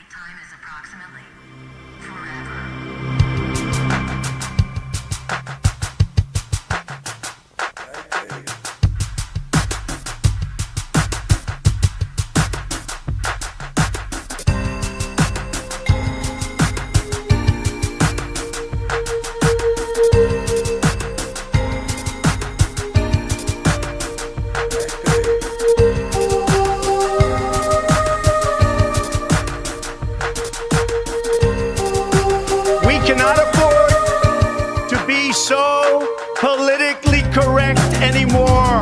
time is approximately forever. Cannot afford to be so politically correct anymore.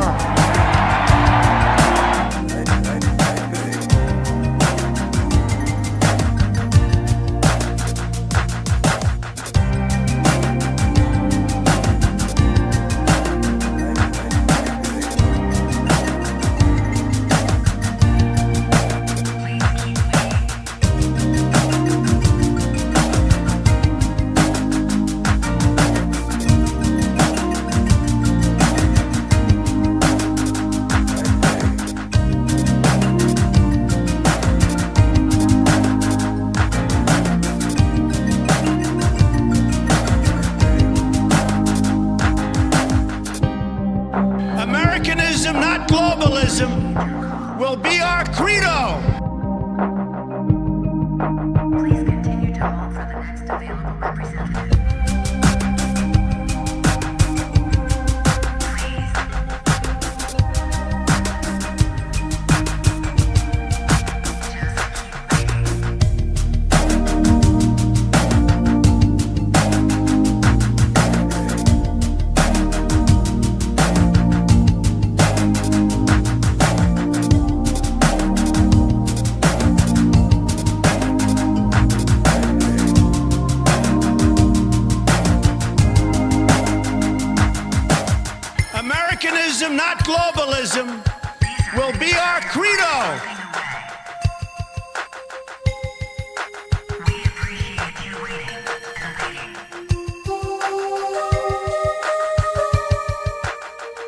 Americanism, not globalism, will be our credo. Please continue to hold for the next available representative. Americanism, not globalism, will be our credo. We appreciate you waiting and waiting.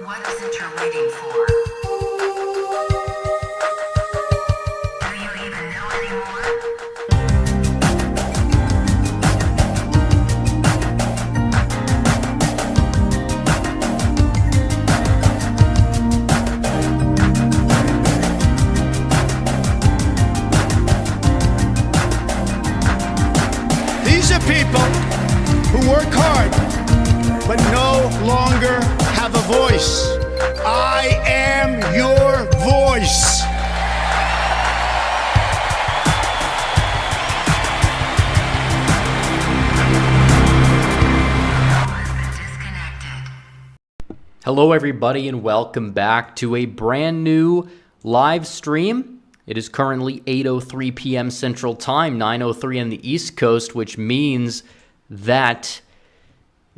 What is it you're waiting for? Do you even know anymore? These are people who work hard but no longer have a voice. I am your voice. Disconnected. Hello, everybody, and welcome back to a brand new live stream. It is currently 8:03 p.m. Central Time, 9:03 on the East Coast, which means that,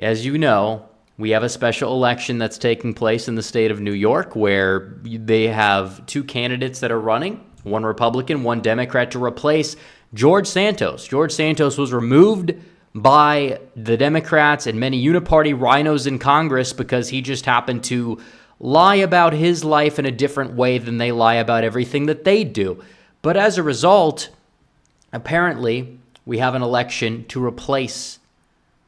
as you know, we have a special election that's taking place in the state of New York where they have two candidates that are running, one Republican, one Democrat, to replace George Santos. George Santos was removed by the Democrats and many uniparty rhinos in Congress because he just happened to lie about his life in a different way than they lie about everything that they do. But as a result, apparently, we have an election to replace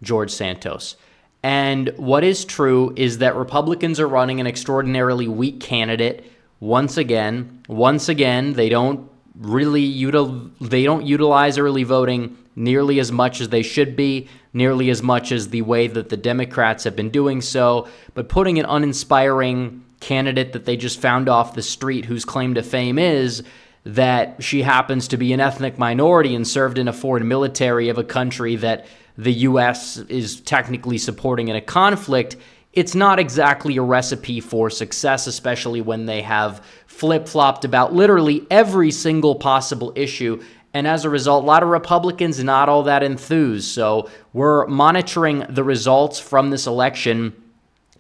George Santos. And what is true is that Republicans are running an extraordinarily weak candidate once again. They don't utilize early voting nearly as much as they should be, nearly as much as the way that the Democrats have been doing so, but putting an uninspiring candidate that they just found off the street whose claim to fame is that she happens to be an ethnic minority and served in a foreign military of a country that the U.S. is technically supporting in a conflict, it's not exactly a recipe for success, especially when they have flip-flopped about literally every single possible issue. And as a result, a lot of Republicans not all that enthused. So we're monitoring the results from this election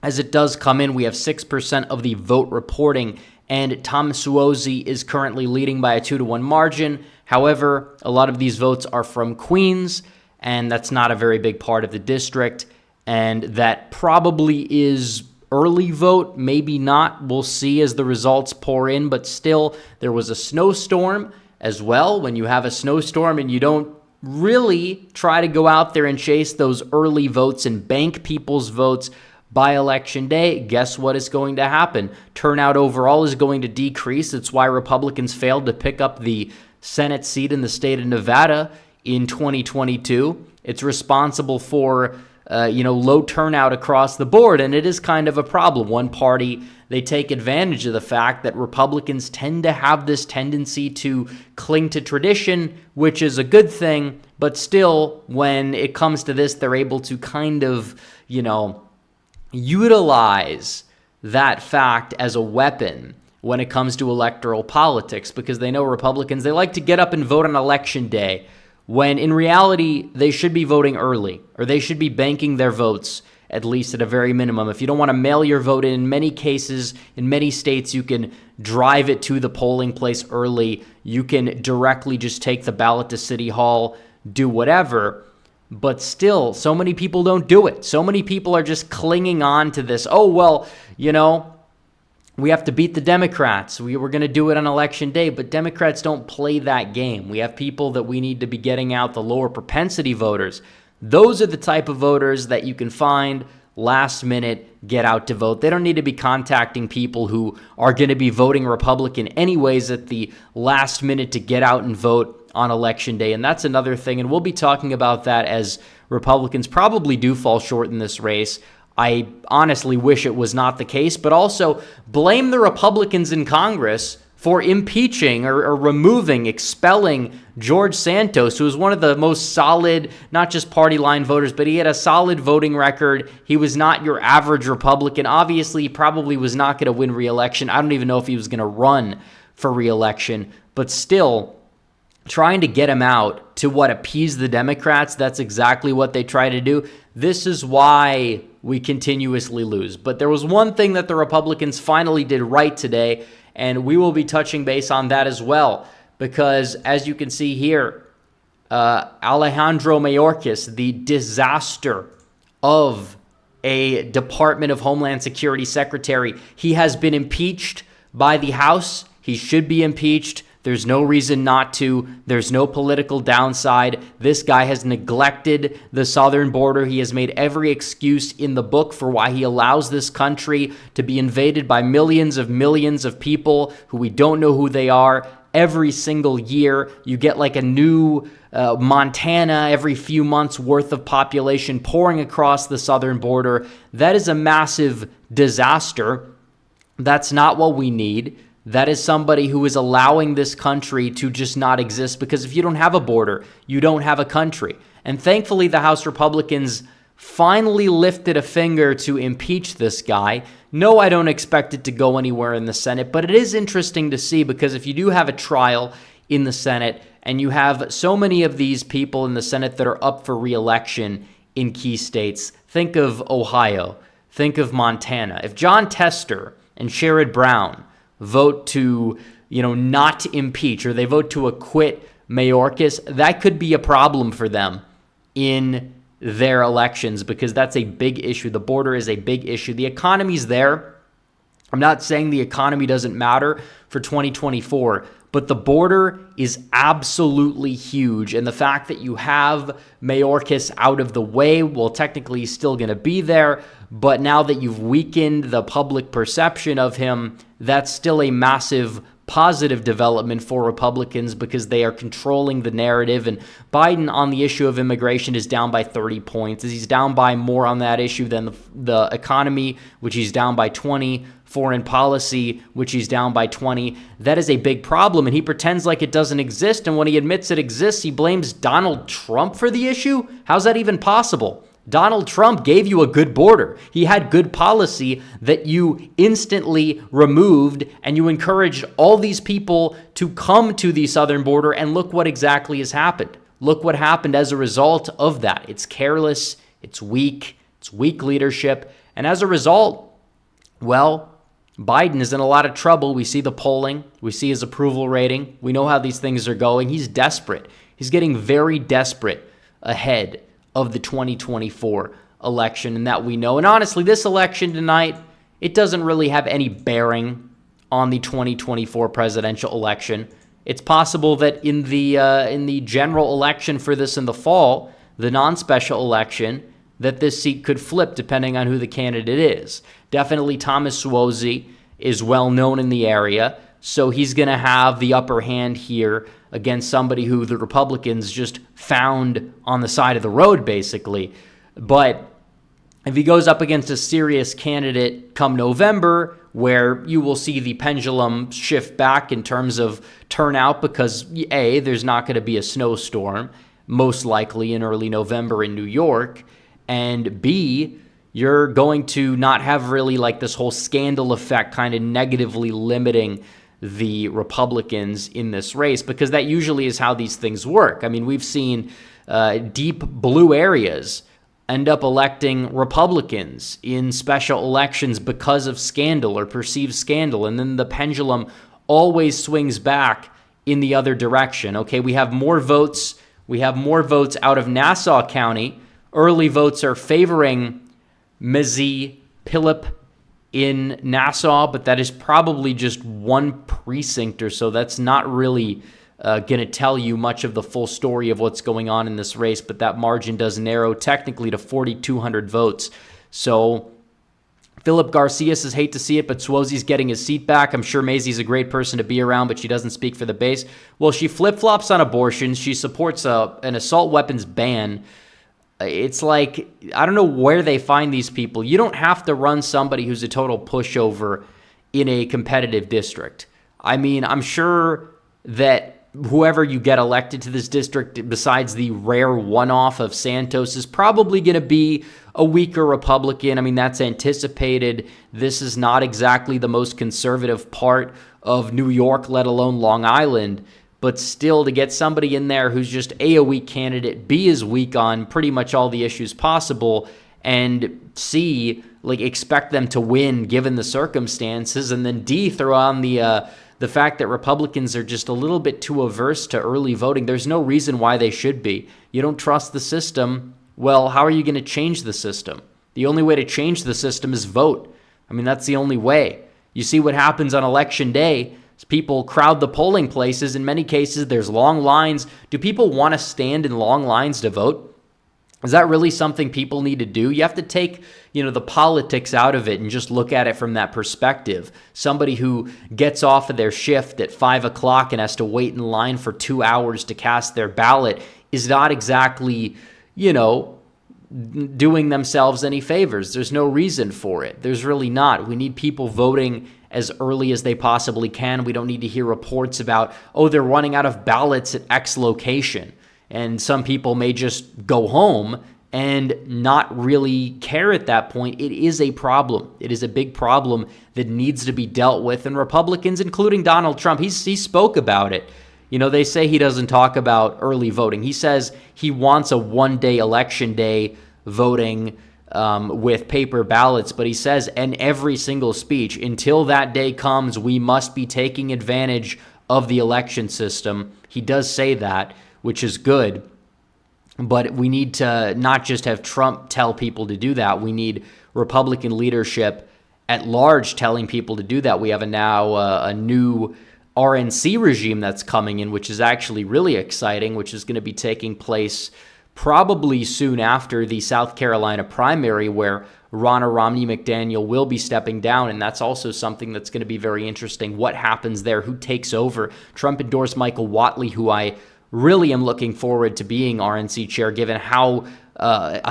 as it does come in. We have 6% of the vote reporting, and Tom Suozzi is currently leading by a 2-1 margin. However, a lot of these votes are from Queens, and that's not a very big part of the district. And that probably is early vote, maybe not. We'll see as the results pour in, but still, there was a snowstorm as well, when you have a snowstorm and you don't really try to go out there and chase those early votes and bank people's votes by election day, guess what is going to happen? Turnout overall is going to decrease. It's why Republicans failed to pick up the Senate seat in the state of Nevada in 2022. It's responsible for low turnout across the board, and it is kind of a problem. One party, they take advantage of the fact that Republicans tend to have this tendency to cling to tradition, which is a good thing, but still, when it comes to this, they're able to kind of, utilize that fact as a weapon when it comes to electoral politics, because they know Republicans, they like to get up and vote on election day, when in reality, they should be voting early, or they should be banking their votes, at least at a very minimum. If you don't want to mail your vote in many cases, in many states, you can drive it to the polling place early. You can directly just take the ballot to City Hall, do whatever. But still, so many people don't do it. So many people are just clinging on to this. Oh, well, we have to beat the Democrats. We're going to do it on election day, but Democrats don't play that game. We have people that we need to be getting out, the lower propensity voters. Those are the type of voters that you can find last minute, get out to vote. They don't need to be contacting people who are going to be voting Republican anyways at the last minute to get out and vote on election day. And that's another thing. And we'll be talking about that as Republicans probably do fall short in this race. I honestly wish it was not the case, but also blame the Republicans in Congress for impeaching or removing, expelling George Santos, who was one of the most solid, not just party line voters, but he had a solid voting record. He was not your average Republican. Obviously, he probably was not going to win re-election. I don't even know if he was going to run for re-election, but still, trying to get him out to appease the Democrats, that's exactly what they try to do. This is why we continuously lose. But there was one thing that the Republicans finally did right today, and we will be touching base on that as well, because as you can see here, Alejandro Mayorkas, the disaster of a Department of Homeland Security secretary, he has been impeached by the House. He should be impeached. There's no reason not to. There's no political downside. This guy has neglected the southern border. He has made every excuse in the book for why he allows this country to be invaded by millions of people who we don't know who they are. Every single year, you get like a new Montana every few months worth of population pouring across the southern border. That is a massive disaster. That's not what we need. That is somebody who is allowing this country to just not exist, because if you don't have a border, you don't have a country. And thankfully, the House Republicans finally lifted a finger to impeach this guy. No, I don't expect it to go anywhere in the Senate, but it is interesting to see, because if you do have a trial in the Senate and you have so many of these people in the Senate that are up for re-election in key states, think of Ohio, think of Montana. If John Tester and Sherrod Brown vote to, not impeach, or they vote to acquit Mayorkas, that could be a problem for them in their elections, because that's a big issue. The border is a big issue. The economy's there. I'm not saying the economy doesn't matter for 2024, but the border is absolutely huge. And the fact that you have Mayorkas out of the way, well, technically he's still going to be there, but now that you've weakened the public perception of him, that's still a massive positive development for Republicans, because they are controlling the narrative. And Biden on the issue of immigration is down by 30 points. He's down by more on that issue than the economy, which he's down by 20, foreign policy, which he's down by 20. That is a big problem, and he pretends like it doesn't exist. And when he admits it exists, he blames Donald Trump for the issue. How's that even possible? Donald Trump gave you a good border. He had good policy that you instantly removed, and you encouraged all these people to come to the southern border, and look what exactly has happened. Look what happened as a result of that. It's careless, it's weak leadership, and as a result, well, Biden is in a lot of trouble. We see the polling, we see his approval rating, we know how these things are going. He's desperate. He's getting very desperate ahead of the 2024 election, and that we know. And honestly, this election tonight, it doesn't really have any bearing on the 2024 presidential election. It's possible that in the general election for this in the fall, the non-special election, that this seat could flip depending on who the candidate is. Definitely Thomas Suozzi is well known in the area, so he's going to have the upper hand here against somebody who the Republicans just found on the side of the road, basically. But if he goes up against a serious candidate come November, where you will see the pendulum shift back in terms of turnout because, A, there's not going to be a snowstorm, most likely in early November in New York, and B, you're going to not have really like this whole scandal effect kind of negatively limiting the Republicans in this race, because that usually is how these things work. I mean, we've seen deep blue areas end up electing Republicans in special elections because of scandal or perceived scandal, and then the pendulum always swings back in the other direction. Okay, we have more votes. We have more votes out of Nassau County. Early votes are favoring Mazi, Pilip in Nassau, but that is probably just one precinct or so. That's not really going to tell you much of the full story of what's going on in this race, but that margin does narrow technically to 4,200 votes. So Philip Garcia says, hate to see it, but Suozzi's getting his seat back. I'm sure Mazi's a great person to be around, but she doesn't speak for the base. Well, she flip-flops on abortion. She supports an assault weapons ban. It's like, I don't know where they find these people. You don't have to run somebody who's a total pushover in a competitive district. I mean, I'm sure that whoever you get elected to this district, besides the rare one-off of Santos, is probably going to be a weaker Republican. I mean, that's anticipated. This is not exactly the most conservative part of New York, let alone Long Island. But still, to get somebody in there who's just A, a weak candidate, B, is weak on pretty much all the issues possible, and C, like expect them to win given the circumstances, and then D, throw on the fact that Republicans are just a little bit too averse to early voting. There's no reason why they should be. You don't trust the system. Well, how are you going to change the system? The only way to change the system is vote. I mean, that's the only way. You see what happens on election day. People crowd the polling places. In many cases, there's long lines. Do people want to stand in long lines to vote? Is that really something people need to do? You have to take, the politics out of it and just look at it from that perspective. Somebody who gets off of their shift at 5 o'clock and has to wait in line for 2 hours to cast their ballot is not exactly, doing themselves any favors. There's no reason for it. There's really not. We need people voting as early as they possibly can. We don't need to hear reports about, they're running out of ballots at X location. And some people may just go home and not really care at that point. It is a problem. It is a big problem that needs to be dealt with. And Republicans, including Donald Trump, he spoke about it. They say he doesn't talk about early voting. He says he wants a one-day election day voting with paper ballots, but he says in every single speech, until that day comes, we must be taking advantage of the election system. He does say that, which is good, but we need to not just have Trump tell people to do that. We need Republican leadership at large telling people to do that. We have a new RNC regime that's coming in, which is actually really exciting, which is going to be taking place probably soon after the South Carolina primary, where Ronna Romney McDaniel will be stepping down, and that's also something that's going to be very interesting. What happens there? Who takes over? Trump endorsed Michael Whatley, who I really am looking forward to being RNC chair, given how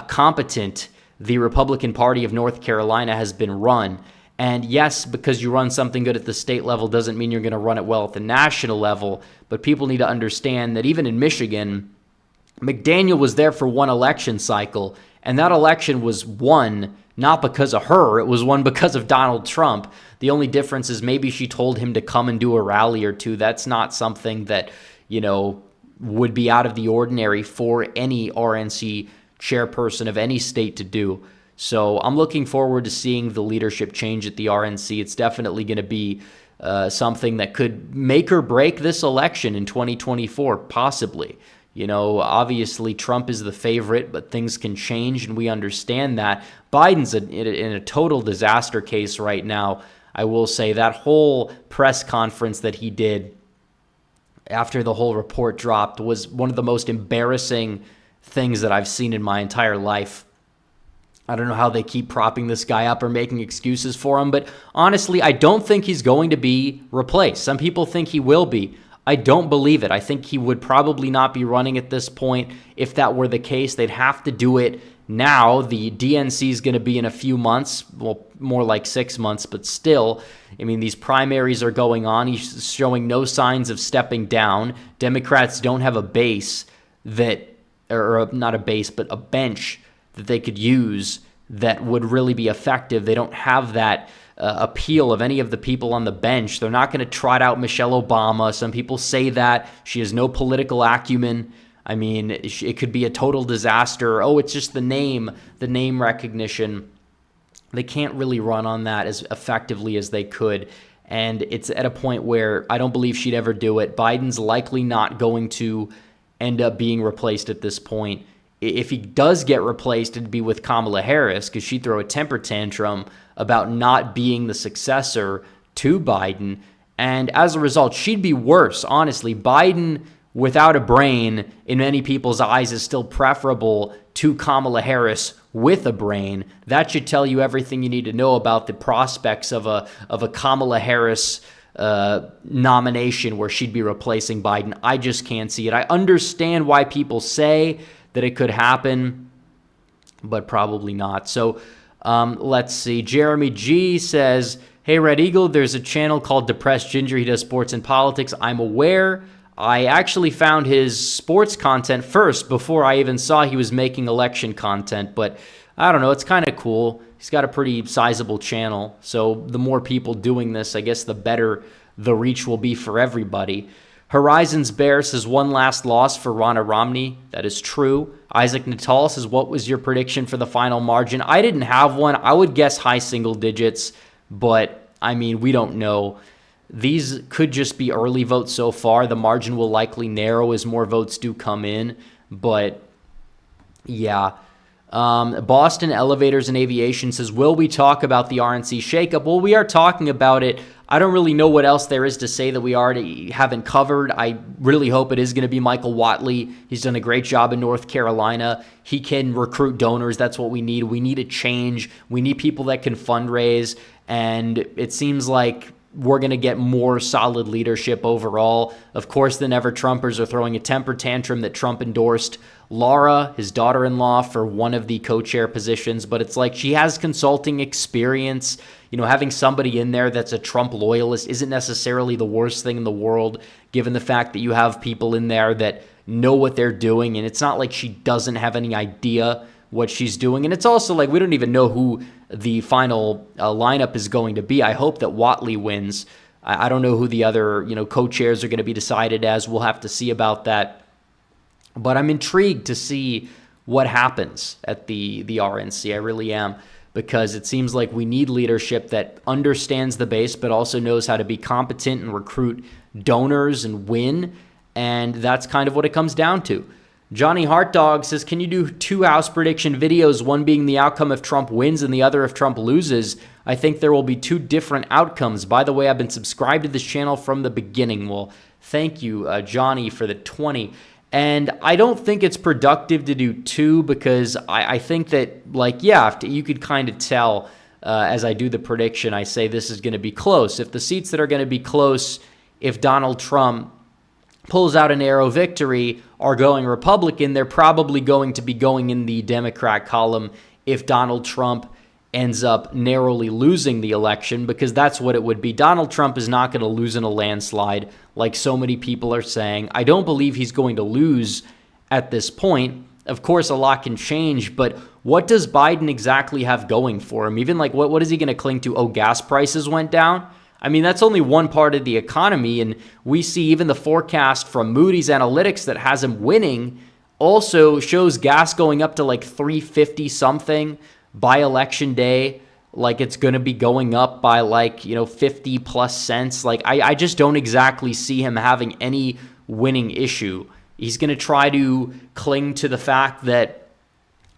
competent the Republican Party of North Carolina has been run. And yes, because you run something good at the state level doesn't mean you're going to run it well at the national level, but people need to understand that even in Michigan, McDaniel was there for one election cycle, and that election was won not because of her. It was won because of Donald Trump. The only difference is maybe she told him to come and do a rally or two. That's not something that, would be out of the ordinary for any RNC chairperson of any state to do. So I'm looking forward to seeing the leadership change at the RNC. It's definitely going to be something that could make or break this election in 2024, possibly. Obviously Trump is the favorite, but things can change, and we understand that. Biden's in a total disaster case right now. I will say that whole press conference that he did after the whole report dropped was one of the most embarrassing things that I've seen in my entire life. I don't know how they keep propping this guy up or making excuses for him, but honestly, I don't think he's going to be replaced. Some people think he will be. I don't believe it. I think he would probably not be running at this point. If that were the case, they'd have to do it now. The DNC is going to be in a few months, well, more like 6 months, but still, I mean, these primaries are going on. He's showing no signs of stepping down. Democrats don't have a base that, or not a base, but a bench that they could use that would really be effective. They don't have that appeal of any of the people on the bench. They're not going to trot out Michelle Obama. Some people say that. She has no political acumen. I mean, it could be a total disaster. Oh, it's just the name recognition. They can't really run on that as effectively as they could. And it's at a point where I don't believe she'd ever do it. Biden's likely not going to end up being replaced at this point. If he does get replaced, it'd be with Kamala Harris, because she'd throw a temper tantrum about not being the successor to Biden. And as a result, she'd be worse. Honestly, Biden without a brain, in many people's eyes, is still preferable to Kamala Harris with a brain. That should tell you everything you need to know about the prospects of a Kamala Harris nomination where she'd be replacing Biden. I just can't see it. I understand why people say that it could happen, but probably not. So let's see. Jeremy G says, hey, Red Eagle, there's a channel called Depressed Ginger. He does sports and politics. I'm aware. I actually found his sports content first before I even saw he was making election content, but I don't know. It's kind of cool. He's got a pretty sizable channel, so the more people doing this, I guess the better the reach will be for everybody. Horizons Bear says one last loss for Ronna Romney. That is true. Isaac Natal says, what was your prediction for the final margin? I didn't have one. I would guess high single digits, but I mean, we don't know. These could just be early votes so far. The margin will likely narrow as more votes do come in, but yeah. Boston Elevators and Aviation says, will we talk about the RNC shakeup? Well, we are talking about it. I don't really know what else there is to say that we already haven't covered. I really hope it is going to be Michael Whatley. He's done a great job in North Carolina. He can recruit donors. That's what we need. We need a change. We need people that can fundraise. And it seems like we're going to get more solid leadership overall. Of course, the Never Trumpers are throwing a temper tantrum that Trump endorsed Laura, his daughter-in-law, for one of the co-chair positions, but it's like she has consulting experience. You know, having somebody in there that's a Trump loyalist isn't necessarily the worst thing in the world, given the fact that you have people in there that know what they're doing, and it's not like she doesn't have any idea what she's doing. And it's also like we don't even know who the final lineup is going to be. I hope that Whatley wins. I don't know who the other, co-chairs are going to be decided as. We'll have to see about that. But I'm intrigued to see what happens at the RNC. I really am, because it seems like we need leadership that understands the base but also knows how to be competent and recruit donors and win. And that's kind of what it comes down to. Johnny Heartdog says, can you do 2 House prediction videos, one being the outcome if Trump wins and the other if Trump loses? I think there will be 2 different outcomes. By the way, I've been subscribed to this channel from the beginning. Well, thank you, Johnny, for the 20. And I don't think it's productive to do 2 because I think that, you could kind of tell as I do the prediction, I say this is going to be close. If the seats that are going to be close, if Donald Trump pulls out a narrow victory, are going Republican, they're probably going to be going in the Democrat column if Donald Trump ends up narrowly losing the election, because that's what it would be. Donald Trump is not going to lose in a landslide like so many people are saying. I don't believe he's going to lose at this point. Of course, a lot can change, but what does Biden exactly have going for him? Even what is he going to cling to? Oh, gas prices went down? I mean, that's only one part of the economy, and we see even the forecast from Moody's Analytics that has him winning also shows gas going up to $3.50 something by election day. It's going to be going up by 50 plus cents. I just don't exactly see him having any winning issue. He's going to try to cling to the fact that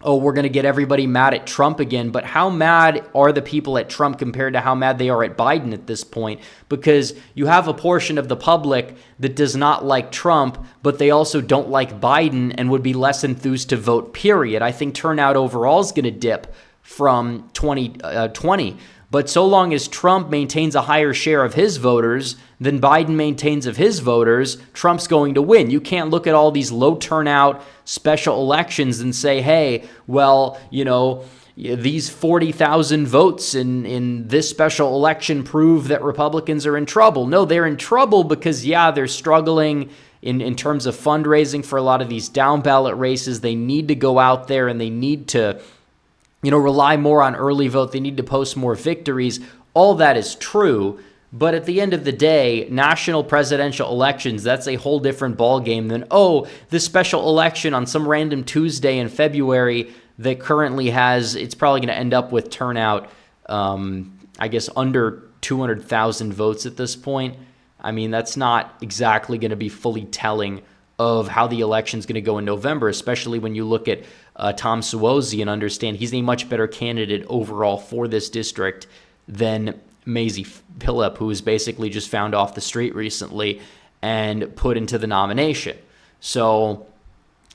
oh, we're going to get everybody mad at Trump again. But how mad are the people at Trump compared to how mad they are at Biden at this point? Because you have a portion of the public that does not like Trump, but they also don't like Biden and would be less enthused to vote, period. I think turnout overall is going to dip from 2020. But so long as Trump maintains a higher share of his voters than Biden maintains of his voters, Trump's going to win. You can't look at all these low turnout special elections and say, hey, well, these 40,000 votes in this special election prove that Republicans are in trouble. No, they're in trouble because, they're struggling in terms of fundraising for a lot of these down ballot races. They need to go out there and they need to rely more on early vote. They need to post more victories. All that is true. But at the end of the day, national presidential elections, that's a whole different ballgame than, this special election on some random Tuesday in February that currently it's probably going to end up with turnout, under 200,000 votes at this point. I mean, that's not exactly going to be fully telling of how the election's going to go in November, especially when you look at Tom Suozzi and understand he's a much better candidate overall for this district than Mazi Pilip, who was basically just found off the street recently and put into the nomination. So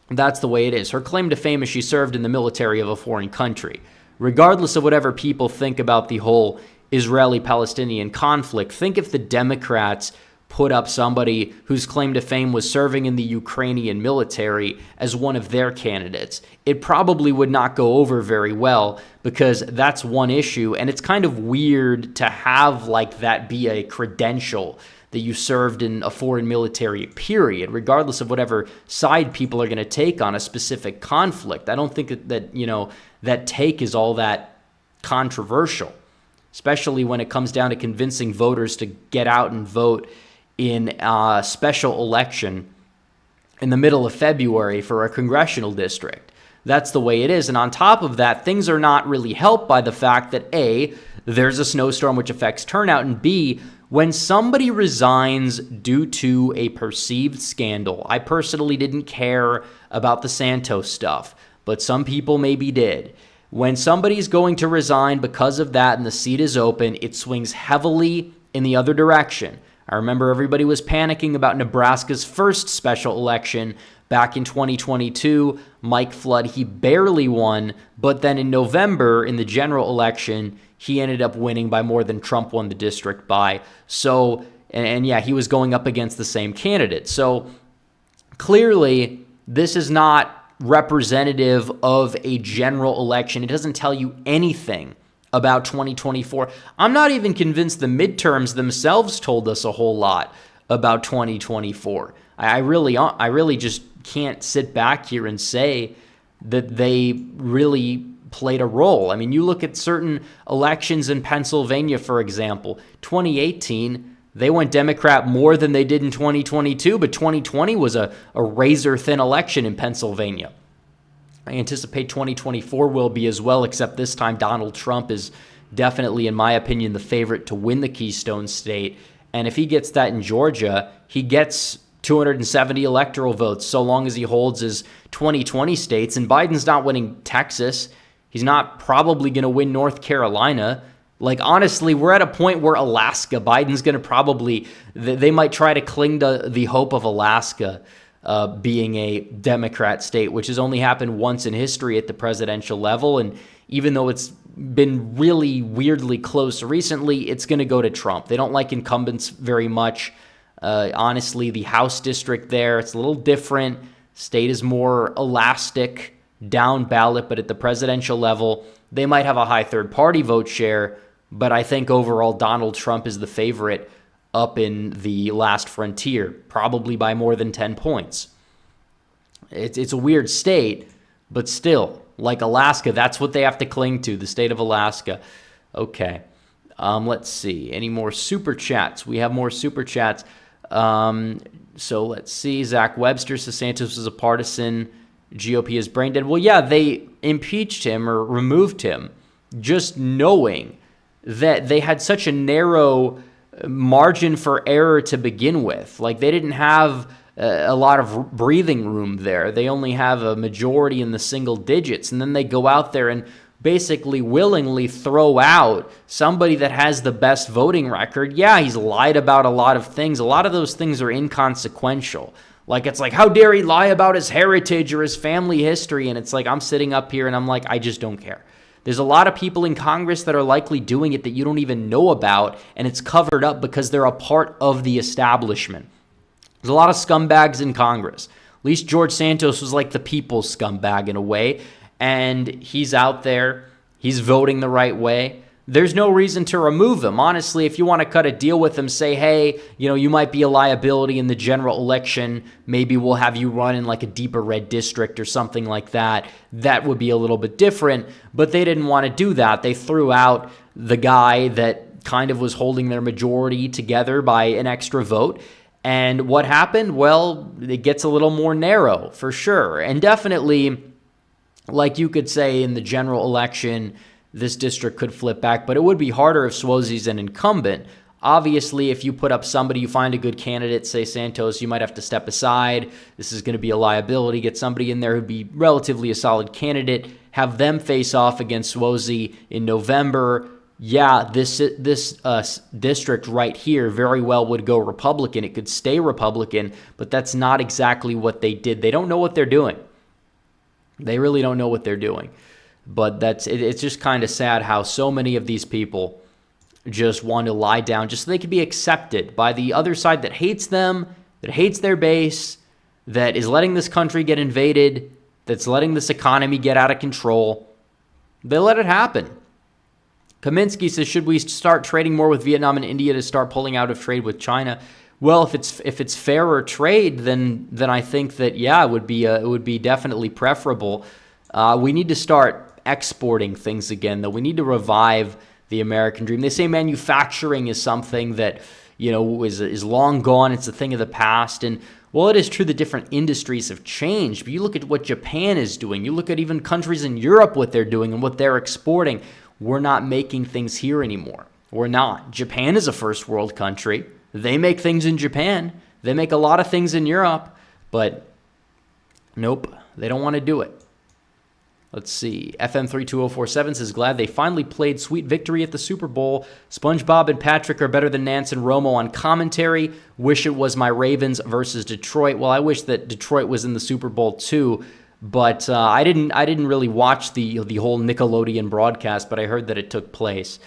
that's the way it is. Her claim to fame is she served in the military of a foreign country. Regardless of whatever people think about the whole Israeli-Palestinian conflict, think if the Democrats put up somebody whose claim to fame was serving in the Ukrainian military as one of their candidates. It probably would not go over very well because that's one issue, and it's kind of weird to have that be a credential that you served in a foreign military, period, regardless of whatever side people are going to take on a specific conflict. I don't think that take is all that controversial, especially when it comes down to convincing voters to get out and vote in a special election in the middle of February for a congressional district. That's the way it is. And on top of that, things are not really helped by the fact that A, there's a snowstorm which affects turnout, and B, when somebody resigns due to a perceived scandal, I personally didn't care about the Santos stuff, but some people maybe did. When somebody's going to resign because of that and the seat is open, it swings heavily in the other direction. I remember everybody was panicking about Nebraska's first special election back in 2022. Mike Flood, he barely won, but then in November, in the general election, he ended up winning by more than Trump won the district by. So, and he was going up against the same candidate. So clearly, this is not representative of a general election. It doesn't tell you anything about 2024. I'm not even convinced the midterms themselves told us a whole lot about 2024. I really just can't sit back here and say that they really played a role. I mean, you look at certain elections in Pennsylvania, for example. 2018, they went Democrat more than they did in 2022, but 2020 was a razor-thin election in Pennsylvania. I anticipate 2024 will be as well, except this time Donald Trump is definitely, in my opinion, the favorite to win the Keystone State. And if he gets that in Georgia, he gets 270 electoral votes so long as he holds his 2020 states. And Biden's not winning Texas. He's not probably going to win North Carolina. Honestly, we're at a point where Alaska, Biden's going to they might try to cling to the hope of Alaska being a Democrat state, which has only happened once in history at the presidential level. And even though it's been really weirdly close recently, it's going to go to Trump. They don't like incumbents very much. Honestly, the House district there, it's a little different. State is more elastic, down ballot, but at the presidential level, they might have a high third-party vote share, but I think overall Donald Trump is the favorite up in the last frontier, probably by more than 10 points. It's a weird state, but still, like Alaska, that's what they have to cling to, the state of Alaska. Okay, let's see. Any more super chats? We have more super chats. So let's see. Zach Webster says Santos is a partisan. GOP is brain dead. Well, yeah, they impeached him or removed him just knowing that they had such a narrow margin for error to begin with. They didn't have a lot of breathing room there. They only have a majority in the single digits, and then they go out there and basically willingly throw out somebody that has the best voting record. Yeah, he's lied about a lot of things. A lot of those things are inconsequential. Like, it's like, how dare he lie about his heritage or his family history? And it's like, I'm sitting up here and I'm like, I just don't care. There's a lot of people in Congress that are likely doing it that you don't even know about, and it's covered up because they're a part of the establishment. There's a lot of scumbags in Congress. At least George Santos was like the people's scumbag in a way, and he's out there. He's voting the right way. There's no reason to remove him. Honestly, if you want to cut a deal with him, say, hey, you might be a liability in the general election. Maybe we'll have you run in like a deeper red district or something like that. That would be a little bit different, but they didn't want to do that. They threw out the guy that kind of was holding their majority together by an extra vote. And what happened? Well, it gets a little more narrow for sure. And definitely, like you could say in the general election, this district could flip back, but it would be harder if Suozzi's an incumbent. Obviously, if you put up somebody, you find a good candidate, say Santos, you might have to step aside. This is going to be a liability. Get somebody in there who'd be relatively a solid candidate, have them face off against Suozzi in November. Yeah, this district right here very well would go Republican. It could stay Republican, but that's not exactly what they did. They don't know what they're doing. They really don't know what they're doing. But it's just kind of sad how so many of these people just want to lie down just so they can be accepted by the other side that hates them, that hates their base, that is letting this country get invaded, that's letting this economy get out of control. They let it happen. Kaminsky says, should we start trading more with Vietnam and India to start pulling out of trade with China? Well, if it's fairer trade, then I think that, yeah, it would be definitely preferable. We need to start exporting things again, though. We need to revive the American dream. They say manufacturing is something that, is long gone. It's a thing of the past. And while it is true that different industries have changed, but you look at what Japan is doing, you look at even countries in Europe, what they're doing and what they're exporting. We're not making things here anymore. We're not. Japan is a first world country. They make things in Japan. They make a lot of things in Europe, but nope, they don't want to do it. Let's see. FM32047 says, glad they finally played Sweet Victory at the Super Bowl. SpongeBob and Patrick are better than Nance and Romo on commentary. Wish it was my Ravens versus Detroit. Well, I wish that Detroit was in the Super Bowl too, but I didn't really watch the whole Nickelodeon broadcast, but I heard that it took place.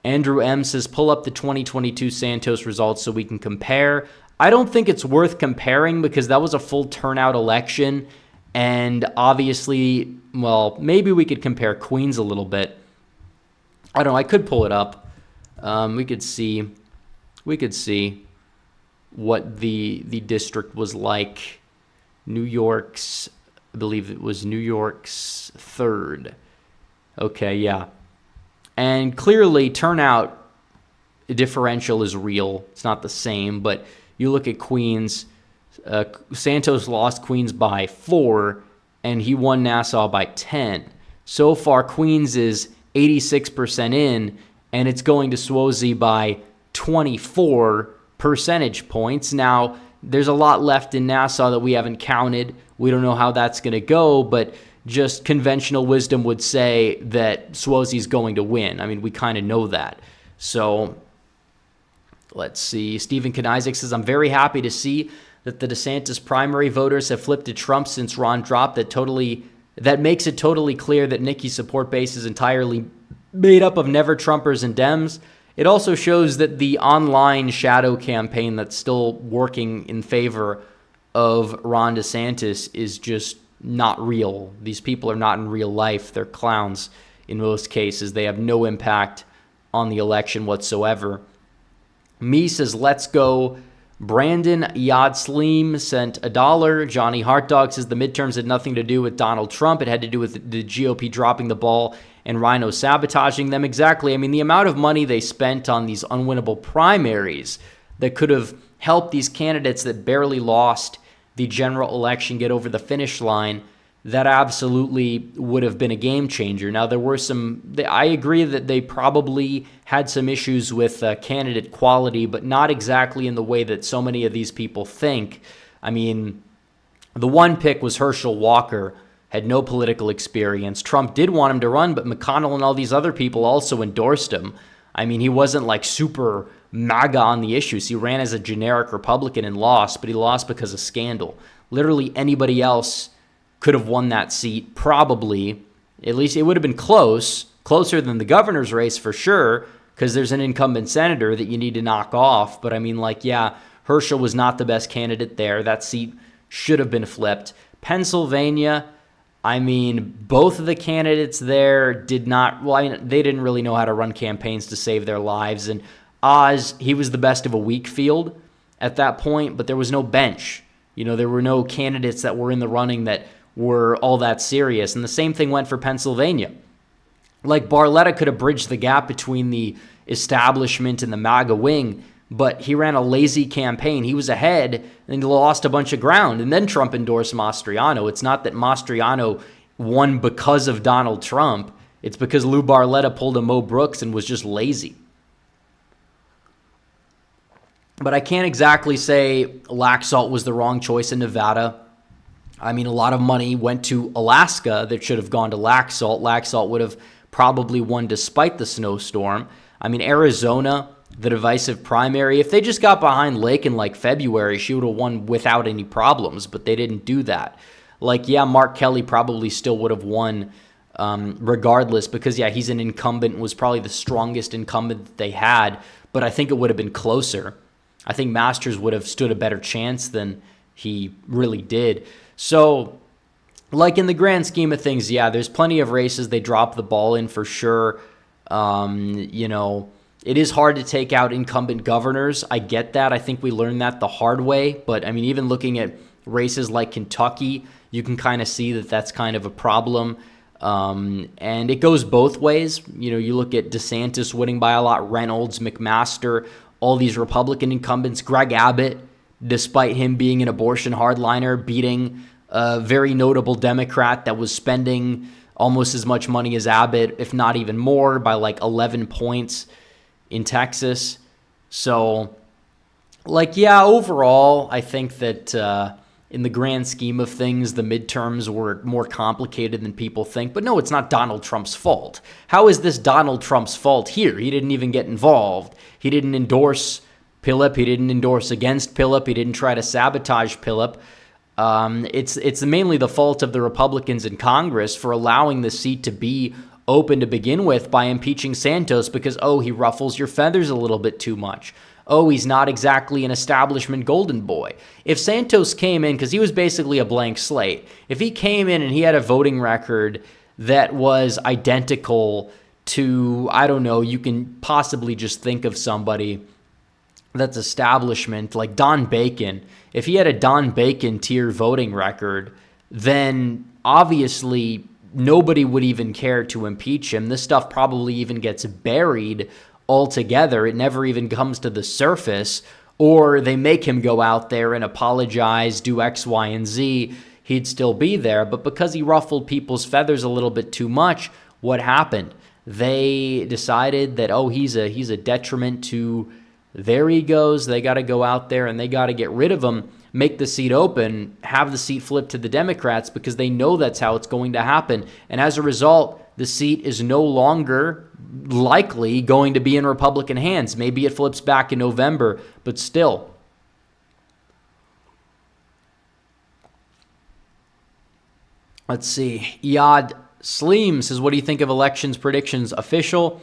Andrew M says, pull up the 2022 Santos results so we can compare. I don't think it's worth comparing because that was a full turnout election. And obviously, well, maybe we could compare Queens a little bit. I don't know. I could pull it up. We could see what the district was like. New York's, I believe it was New York's 3rd. Okay, yeah. And clearly, turnout differential is real. It's not the same, but you look at Queens. Santos lost Queens by 4, and he won Nassau by 10. So far, Queens is 86% in, and it's going to Suozzi by 24 percentage points. Now, there's a lot left in Nassau that we haven't counted. We don't know how that's going to go, but just conventional wisdom would say that Suozzi's going to win. I mean, we kind of know that. So, let's see. Stephen Kanizik says, I'm very happy to see that the DeSantis primary voters have flipped to Trump since Ron dropped. That makes it totally clear that Nikki's support base is entirely made up of never Trumpers and Dems. It also shows that the online shadow campaign that's still working in favor of Ron DeSantis is just not real. These people are not in real life. They're clowns in most cases. They have no impact on the election whatsoever. Me says, let's go. Brandon Yadsleem sent $1. Johnny Hartdog says the midterms had nothing to do with Donald Trump. It had to do with the GOP dropping the ball and Rhino sabotaging them. Exactly. I mean, the amount of money they spent on these unwinnable primaries that could have helped these candidates that barely lost the general election get over the finish line, that absolutely would have been a game changer. Now, there were I agree that they probably had some issues with candidate quality, but not exactly in the way that so many of these people think. I mean, the one pick was Herschel Walker, had no political experience. Trump did want him to run, but McConnell and all these other people also endorsed him. I mean, he wasn't like super MAGA on the issues. He ran as a generic Republican and lost, but he lost because of scandal. Literally anybody else could have won that seat, probably. At least it would have been closer than the governor's race for sure, because there's an incumbent senator that you need to knock off. But I mean, like, yeah, Herschel was not the best candidate there. That seat should have been flipped. Pennsylvania, I mean, both of the candidates there did not, well, I mean, they didn't really know how to run campaigns to save their lives. And Oz, he was the best of a weak field at that point, but there was no bench. You know, there were no candidates that were in the running that were all that serious. And the same thing went for Pennsylvania. Like, Barletta could have bridged the gap between the establishment and the MAGA wing, but he ran a lazy campaign. He was ahead and he lost a bunch of ground. And then Trump endorsed Mastriano. It's not that Mastriano won because of Donald Trump. It's because Lou Barletta pulled a Mo Brooks and was just lazy. But I can't exactly say Laxalt was the wrong choice in Nevada. I mean, a lot of money went to Alaska that should have gone to Laxalt. Laxalt would have probably won despite the snowstorm. I mean, Arizona, the divisive primary, if they just got behind Lake in like February, she would have won without any problems, but they didn't do that. Like, yeah, Mark Kelly probably still would have won regardless because, yeah, he's an incumbent, was probably the strongest incumbent that they had, but I think it would have been closer. I think Masters would have stood a better chance than he really did. So, like, in the grand scheme of things, yeah, there's plenty of races they drop the ball in for sure. You know, it is hard to take out incumbent governors. I get that. I think we learned that the hard way. But, I mean, even looking at races like Kentucky, you can kind of see that that's kind of a problem. And it goes both ways. You know, you look at DeSantis winning by a lot, Reynolds, McMaster, all these Republican incumbents, Greg Abbott, despite him being an abortion hardliner, beating a very notable Democrat that was spending almost as much money as Abbott, if not even more, by like 11 points in Texas. So, like, yeah, overall, I think that in the grand scheme of things, the midterms were more complicated than people think. But no, it's not Donald Trump's fault. How is this Donald Trump's fault here? He didn't even get involved. He didn't endorse Pilip. He didn't endorse against Pilip. He didn't try to sabotage Pilip. It's mainly the fault of the Republicans in Congress for allowing the seat to be open to begin with by impeaching Santos because, oh, he ruffles your feathers a little bit too much. Oh, he's not exactly an establishment golden boy. If Santos came in, because he was basically a blank slate, if he came in and he had a voting record that was identical to, I don't know, you can possibly just think of somebody that's establishment, like Don Bacon. If he had a Don Bacon tier voting record, then obviously nobody would even care to impeach him. This stuff probably even gets buried altogether. It never even comes to the surface, or they make him go out there and apologize, do X, Y, and Z. He'd still be there. But because he ruffled people's feathers a little bit too much, what happened? They decided that, oh, he's a detriment to their egos. They got to go out there and they got to get rid of him, make the seat open, have the seat flipped to the Democrats because they know that's how it's going to happen. And as a result, the seat is no longer likely going to be in Republican hands. Maybe it flips back in November, but still. Let's see. Yad Sleem says, what do you think of elections predictions official?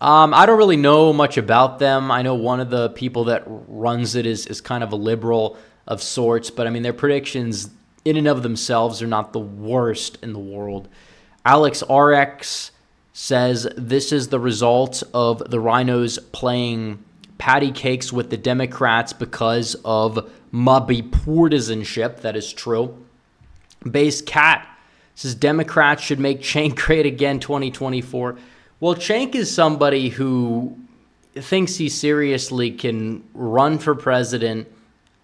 I don't really know much about them. I know one of the people that runs it is kind of a liberal of sorts, but I mean, their predictions in and of themselves are not the worst in the world. Alex RX says, this is the result of the Rhinos playing patty cakes with the Democrats because of partisanship. That is true. Base Cat says, Democrats should make Cenk great again 2024. Well, Cenk is somebody who thinks he seriously can run for president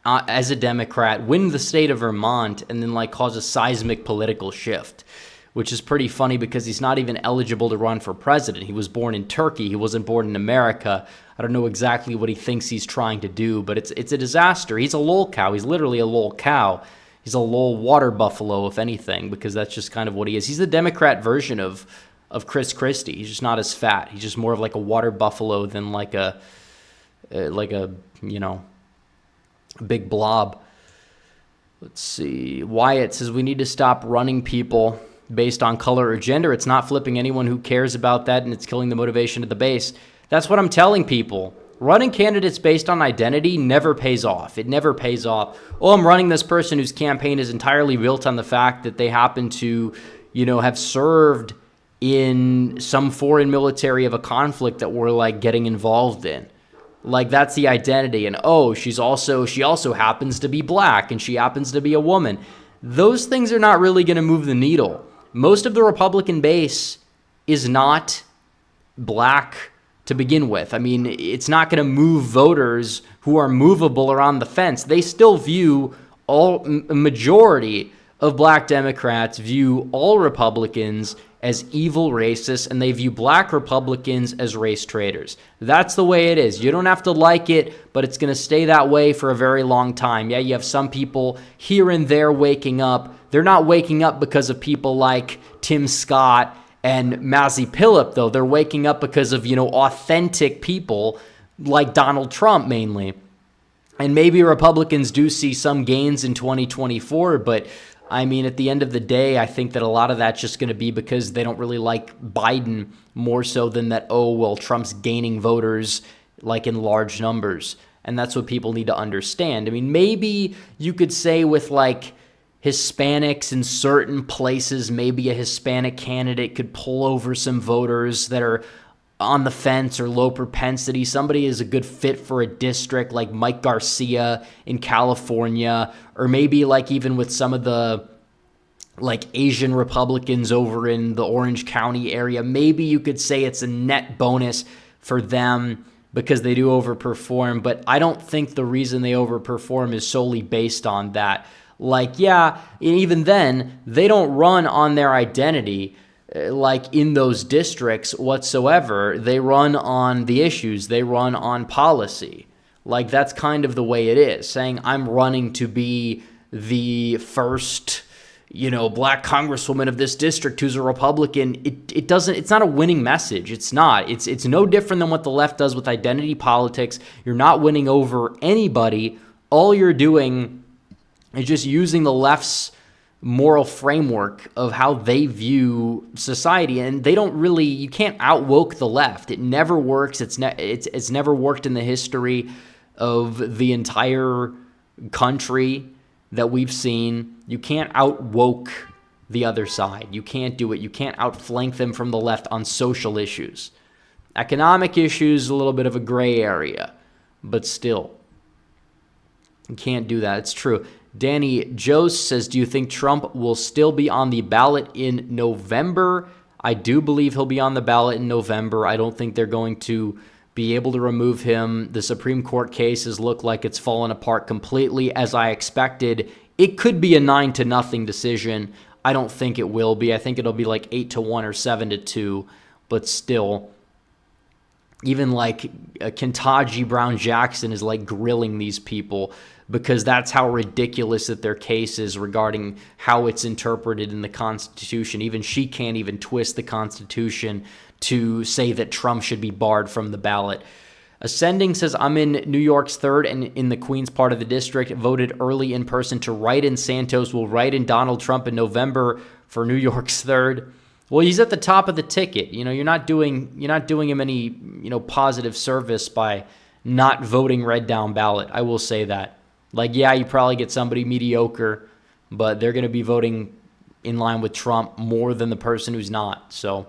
as a Democrat, win the state of Vermont, and then like cause a seismic political shift. which is pretty funny because he's not even eligible to run for president. He was born in Turkey. He wasn't born in America. I don't know exactly what he thinks he's trying to do, but it's a disaster. He's a lol cow. He's literally a lol cow. He's a lol water buffalo, if anything, because that's just kind of what he is. He's the Democrat version of Chris Christie. He's just not as fat. He's just more of like a water buffalo than like a big blob. Let's see. Wyatt says we need to stop running people based on color or gender. It's not flipping anyone who cares about that, and it's killing the motivation of the base. That's what I'm telling people. Running candidates based on identity never pays off. It never pays off. Oh, I'm running this person whose campaign is entirely built on the fact that they happen to, have served in some foreign military of a conflict that we're like getting involved in. Like, that's the identity. And oh, she also happens to be black and she happens to be a woman. Those things are not really going to move the needle. Most of the Republican base is not black to begin with. I mean, it's not going to move voters who are movable or on the fence. They still view a majority of black Democrats view all Republicans as evil racists, and they view black Republicans as race traitors. That's the way it is. You don't have to like it, but it's going to stay that way for a very long time. Yeah, you have some people here and there waking up. They're not waking up because of people like Tim Scott and Mazi Pilip, though. They're waking up because of, authentic people like Donald Trump mainly. And maybe Republicans do see some gains in 2024, but I mean, at the end of the day, I think that a lot of that's just going to be because they don't really like Biden more so than that, oh, well, Trump's gaining voters like in large numbers. And that's what people need to understand. I mean, maybe you could say with like Hispanics in certain places, maybe a Hispanic candidate could pull over some voters that are on the fence or low propensity. Somebody is a good fit for a district like Mike Garcia in California, or maybe like even with some of the like Asian Republicans over in the Orange County area, maybe you could say it's a net bonus for them because they do overperform. But I don't think the reason they overperform is solely based on that. Like, yeah, even then, they don't run on their identity like in those districts whatsoever. They run on the issues. They run on policy. Like, that's kind of the way it is. Saying I'm running to be the first, black congresswoman of this district who's a Republican. It's not a winning message. It's not. It's no different than what the left does with identity politics. You're not winning over anybody. All you're doing is just using the left's moral framework of how they view society, and you can't outwoke the left. It never works. It's never worked in the history of the entire country that we've seen. You can't outwoke the other side. You can't do it. You can't outflank them from the left on social issues. Economic issues, a little bit of a gray area, but still, you can't do that. It's true. Danny Jose says, do you think Trump will still be on the ballot in November? I do believe he'll be on the ballot in November. I don't think they're going to be able to remove him. The Supreme Court cases look like it's fallen apart completely as I expected. It could be a 9-0 decision. I don't think it will be. I think it'll be like 8-1 or 7-2, but still, even like Ketanji Brown Jackson is like grilling these people because that's how ridiculous that their case is regarding how it's interpreted in the Constitution. Even she can't even twist the Constitution to say that Trump should be barred from the ballot. Ascending says, I'm in New York's 3rd and in the Queens part of the district, voted early in person to write in Santos, will write in Donald Trump in November for New York's 3rd. Well, he's at the top of the ticket. You're not doing him any, positive service by not voting red down ballot. I will say that. Like, yeah, you probably get somebody mediocre, but they're going to be voting in line with Trump more than the person who's not. So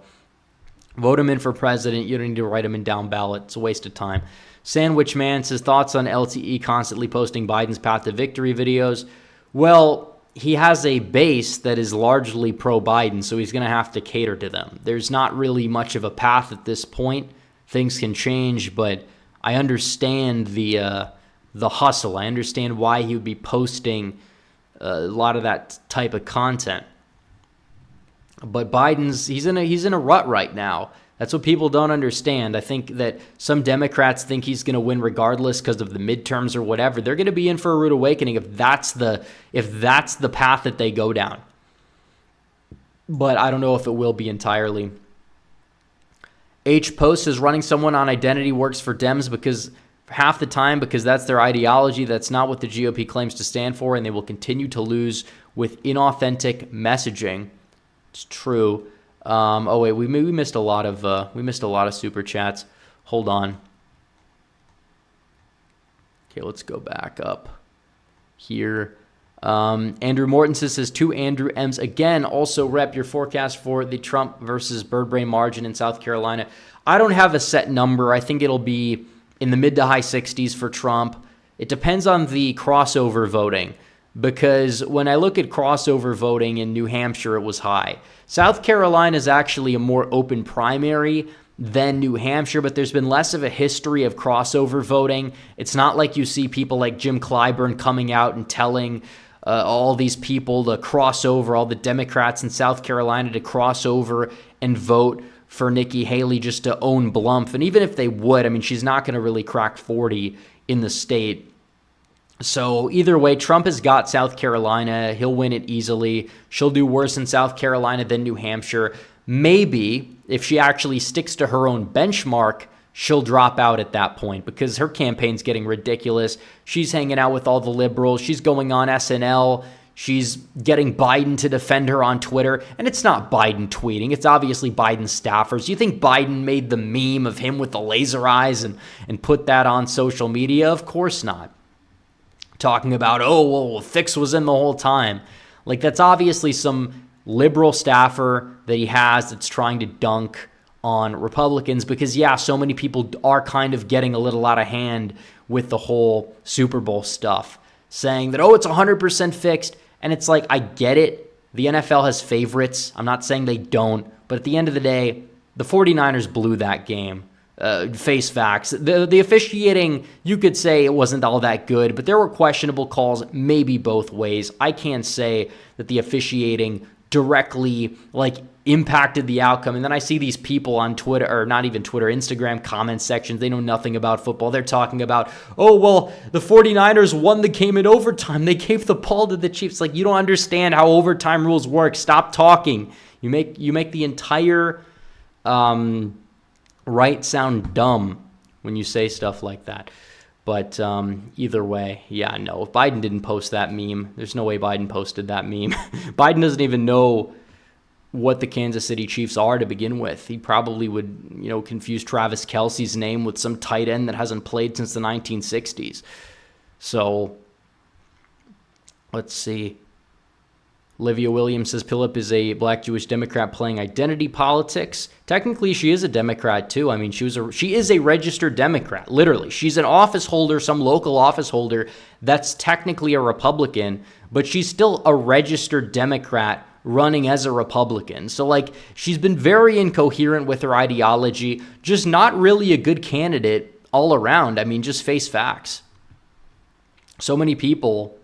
vote him in for president. You don't need to write him in down ballot. It's a waste of time. Sandwich Man says, thoughts on LTE constantly posting Biden's path to victory videos. Well, he has a base that is largely pro-Biden, so he's going to have to cater to them. There's not really much of a path at this point. Things can change, but I understand the hustle. I understand why he would be posting a lot of that type of content. But he's in a rut right now. That's what people don't understand. I think that some Democrats think he's going to win regardless because of the midterms or whatever. They're going to be in for a rude awakening if that's the path that they go down. But I don't know if it will be entirely. H Post is running someone on identity works for Dems because half the time because that's their ideology. That's not what the GOP claims to stand for, and they will continue to lose with inauthentic messaging. It's true. Oh wait, we missed a lot of super chats. Hold on. Okay, let's go back up here. Andrew Mortensen says, to Andrew M's again, also rep your forecast for the Trump versus Birdbrain margin in South Carolina. I don't have a set number. I think it'll be in the mid to high 60s for Trump. It depends on the crossover voting, because when I look at crossover voting in New Hampshire, it was high. South Carolina is actually a more open primary than New Hampshire, but there's been less of a history of crossover voting. It's not like you see people like Jim Clyburn coming out and telling all these people to cross over, all the Democrats in South Carolina to cross over and vote for Nikki Haley just to own Blumph. And even if they would, I mean, she's not going to really crack 40 in the state. So either way, Trump has got South Carolina. He'll win it easily. She'll do worse in South Carolina than New Hampshire. Maybe if she actually sticks to her own benchmark, she'll drop out at that point because her campaign's getting ridiculous. She's hanging out with all the liberals. She's going on SNL. She's getting Biden to defend her on Twitter. And it's not Biden tweeting. It's obviously Biden staffers. You think Biden made the meme of him with the laser eyes and put that on social media? Of course not. Talking about, oh, well, Fix was in the whole time. Like, that's obviously some liberal staffer that he has that's trying to dunk on Republicans because, yeah, so many people are kind of getting a little out of hand with the whole Super Bowl stuff, saying that, oh, it's 100% fixed. And it's like, I get it. The NFL has favorites. I'm not saying they don't. But at the end of the day, the 49ers blew that game. Face facts. The officiating, you could say it wasn't all that good, but there were questionable calls maybe both ways. I can't say that the officiating directly impacted the outcome. And then I see these people on Twitter, or not even Twitter, Instagram comment sections. They know nothing about football. They're talking about, oh, well, the 49ers won the game in overtime. They gave the ball to the Chiefs. Like, you don't understand how overtime rules work. Stop talking. You make the entire right sound dumb when you say stuff like that. But either way, yeah, no. If Biden didn't post that meme, there's no way Biden posted that meme. Biden doesn't even know what the Kansas City Chiefs are to begin with. He probably would, confuse Travis Kelce's name with some tight end that hasn't played since the 1960s. So, let's see. Olivia Williams says Pilip is a black Jewish Democrat playing identity politics. Technically, she is a Democrat too. I mean, she is a registered Democrat, literally. She's an office holder, some local office holder that's technically a Republican, but she's still a registered Democrat running as a Republican. So, she's been very incoherent with her ideology, just not really a good candidate all around. I mean, just face facts. So many people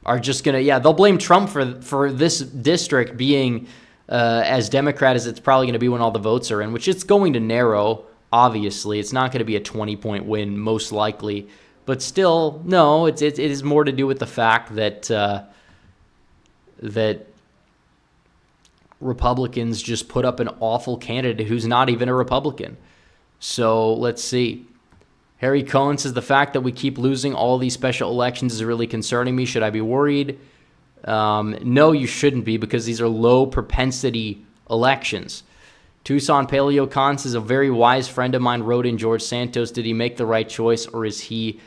are just going to, they'll blame Trump for this district being as Democrat as it's probably going to be when all the votes are in, which it's going to narrow, obviously. It's not going to be a 20-point win, most likely. But still, no, it is more to do with the fact that that Republicans just put up an awful candidate who's not even a Republican. So let's see. Harry Cohen says the fact that we keep losing all these special elections is really concerning me. Should I be worried? No, you shouldn't be, because these are low propensity elections. Tucson Paleo Khan says a very wise friend of mine wrote in George Santos. Did he make the right choice, or is he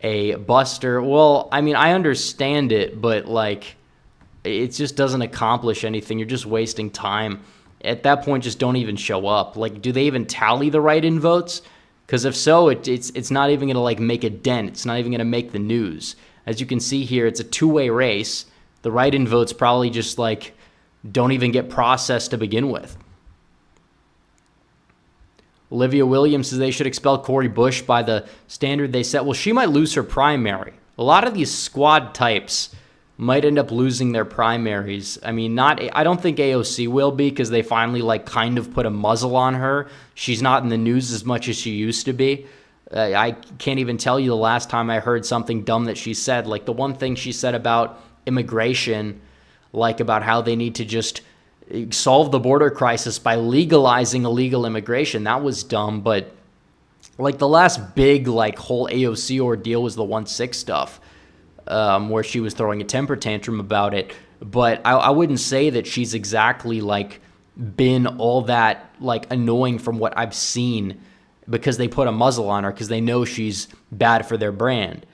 a buster? Well, I mean, I understand it, but it just doesn't accomplish anything. You're just wasting time. At that point, just don't even show up. Do they even tally the write-in votes? Because if so, it's not even going to make a dent. It's not even going to make the news. As you can see here, it's a two-way race. The write-in votes probably just don't even get processed to begin with. Olivia Williams says they should expel Cori Bush by the standard they set. Well, she might lose her primary. A lot of these squad types might end up losing their primaries. I mean, I don't think AOC will be, because they finally kind of put a muzzle on her. She's not in the news as much as she used to be. I can't even tell you the last time I heard something dumb that she said. The one thing she said about immigration, about how they need to just solve the border crisis by legalizing illegal immigration. That was dumb, but the last big whole AOC ordeal was the 1-6 stuff. Where she was throwing a temper tantrum about it. But I wouldn't say that she's exactly been all that annoying from what I've seen, because they put a muzzle on her because they know she's bad for their brand.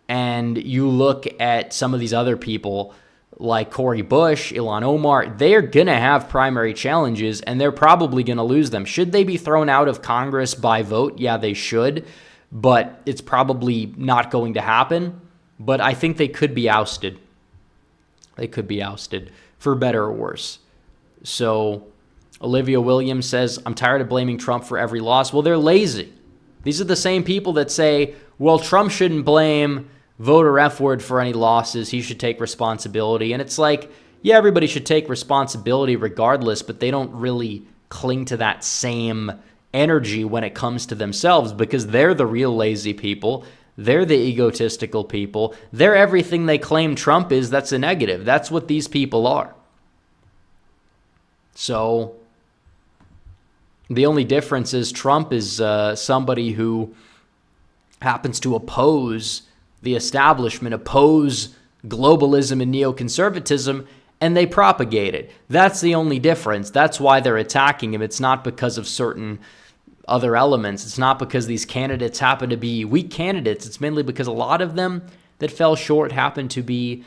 And you look at some of these other people like Cori Bush, Ilhan Omar, they're going to have primary challenges, and they're probably going to lose them. Should they be thrown out of Congress by vote? Yeah, they should, but it's probably not going to happen. But I think they could be ousted. They could be ousted, for better or worse. So Olivia Williams says, I'm tired of blaming Trump for every loss. Well, they're lazy. These are the same people that say, well, Trump shouldn't blame voter F word for any losses. He should take responsibility. And it's yeah, everybody should take responsibility regardless, but they don't really cling to that same energy when it comes to themselves, because they're the real lazy people. They're the egotistical people. They're everything they claim Trump is that's a negative. That's what these people are. So the only difference is Trump is somebody who happens to oppose the establishment, oppose globalism and neoconservatism, and they propagate it. That's the only difference. That's why they're attacking him. It's not because of certain other elements. It's not because these candidates happen to be weak candidates. It's mainly because a lot of them that fell short happen to be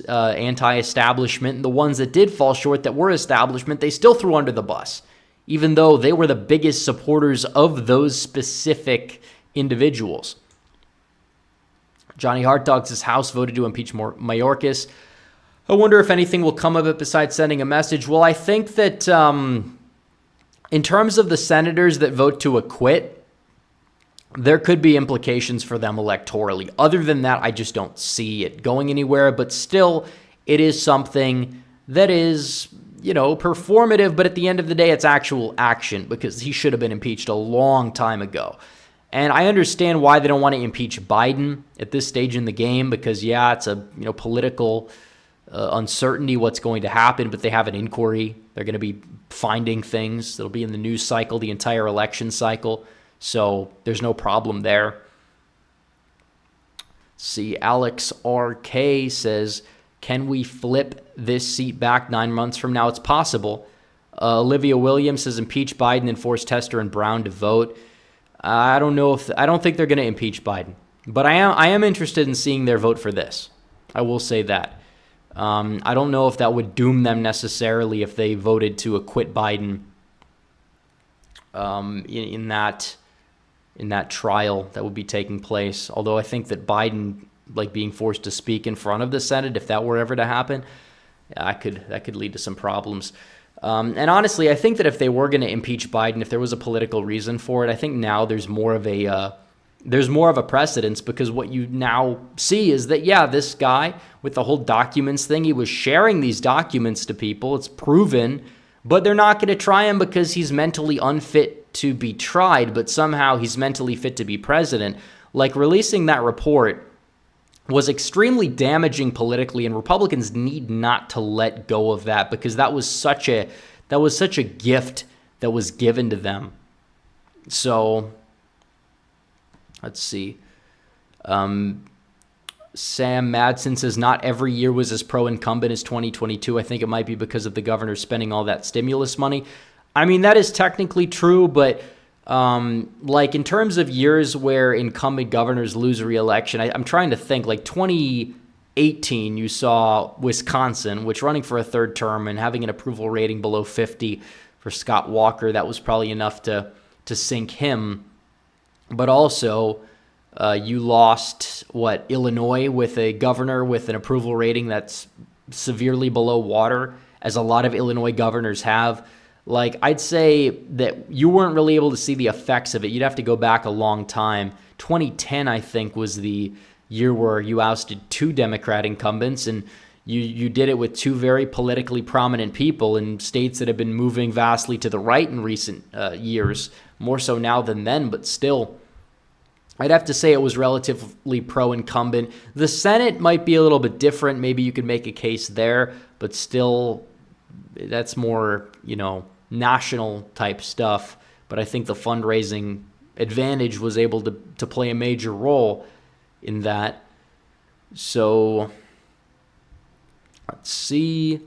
anti-establishment, and the ones that did fall short that were establishment, they still threw under the bus, even though they were the biggest supporters of those specific individuals. Johnny Hartdog's House voted to impeach Mayorkas. I wonder if anything will come of it besides sending a message. Well, I think that in terms of the senators that vote to acquit, there could be implications for them electorally. Other than that, I just don't see it going anywhere. But still, it is something that is, performative. But at the end of the day, it's actual action, because he should have been impeached a long time ago. And I understand why they don't want to impeach Biden at this stage in the game, because, yeah, it's a political uncertainty what's going to happen, but they have an inquiry. They're going to be finding things. That'll be in the news cycle, the entire election cycle. So there's no problem there. See, Alex RK says, can we flip this seat back 9 months from now? It's possible. Olivia Williams says, impeach Biden and force Tester and Brown to vote. I don't think they're going to impeach Biden, but I am interested in seeing their vote for this. I will say that. I don't know if that would doom them necessarily if they voted to acquit Biden in that trial that would be taking place. Although I think that Biden, being forced to speak in front of the Senate, if that were ever to happen, that could lead to some problems. And honestly, I think that if they were going to impeach Biden, if there was a political reason for it, I think now there's more of a precedence, because what you now see is that, yeah, this guy with the whole documents thing, he was sharing these documents to people. It's proven, but they're not going to try him because he's mentally unfit to be tried, but somehow he's mentally fit to be president. Releasing that report was extremely damaging politically, and Republicans need not to let go of that, because that was such a gift that was given to them. So let's see. Sam Madsen says, not every year was as pro-incumbent as 2022. I think it might be because of the governor spending all that stimulus money. I mean, that is technically true, but in terms of years where incumbent governors lose re-election, I'm trying to think, 2018, you saw Wisconsin, which running for a third term and having an approval rating below 50 for Scott Walker, that was probably enough to sink him. But also, you lost, Illinois, with a governor with an approval rating that's severely below water, as a lot of Illinois governors have. I'd say that you weren't really able to see the effects of it. You'd have to go back a long time. 2010, I think, was the year where you ousted 2 Democrat incumbents, and You did it with two very politically prominent people in states that have been moving vastly to the right in recent years, more so now than then, but still, I'd have to say it was relatively pro-incumbent. The Senate might be a little bit different. Maybe you could make a case there, but still, that's more, national type stuff. But I think the fundraising advantage was able to play a major role in that. So let's see.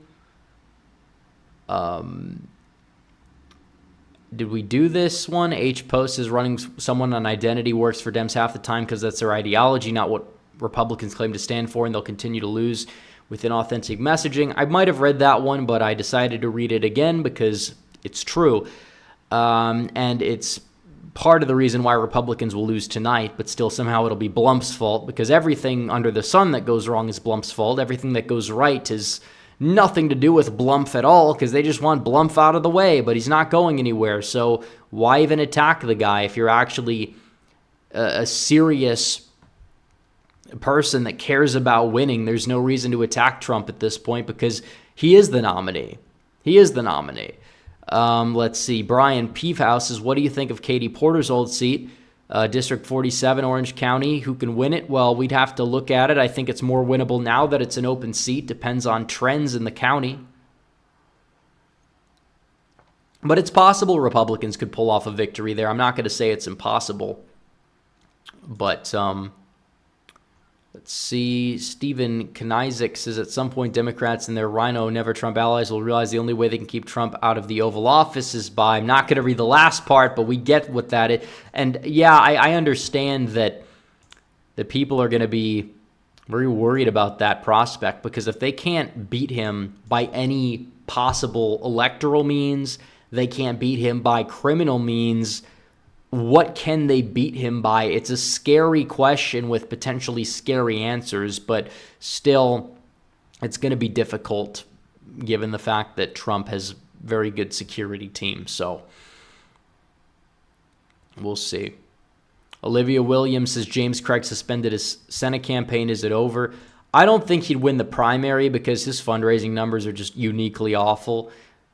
Did we do this one? H Post is running someone on identity works for Dems half the time because that's their ideology, not what Republicans claim to stand for, and they'll continue to lose with inauthentic messaging. I might have read that one, but I decided to read it again because it's true. And it's part of the reason why Republicans will lose tonight, but still somehow it'll be Blump's fault because everything under the sun that goes wrong is Blump's fault. Everything that goes right is nothing to do with Blump at all because they just want Blump out of the way, but he's not going anywhere. So why even attack the guy if you're actually a serious person that cares about winning? There's no reason to attack Trump at this point because he is the nominee. He is the nominee. Let's see. Brian Peefhouse says, what do you think of Katie Porter's old seat? District 47, Orange County. Who can win it? Well, we'd have to look at it. I think it's more winnable now that it's an open seat. Depends on trends in the county. But it's possible Republicans could pull off a victory there. I'm not going to say it's impossible. But let's see. Stephen Knizik says at some point Democrats and their Rhino Never Trump allies will realize the only way they can keep Trump out of the Oval Office is by, I'm not going to read the last part, but we get what that is. And yeah, I understand that people are going to be very worried about that prospect because if they can't beat him by any possible electoral means, they can't beat him by criminal means, what can they beat him by? It's a scary question with potentially scary answers, but still, it's going to be difficult given the fact that Trump has very good security team. So we'll see. Olivia Williams says James Craig suspended his Senate campaign. Is it over? I don't think he'd win the primary because his fundraising numbers are just uniquely awful.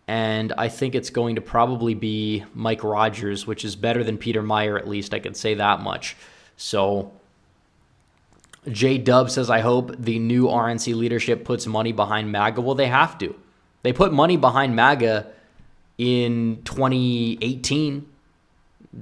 And I think it's going to probably be Mike Rogers, which is better than Peter Meyer, at least. I can say that much. So J Dub says, I hope the new RNC leadership puts money behind MAGA. Well, they have to. They put money behind MAGA in 2018,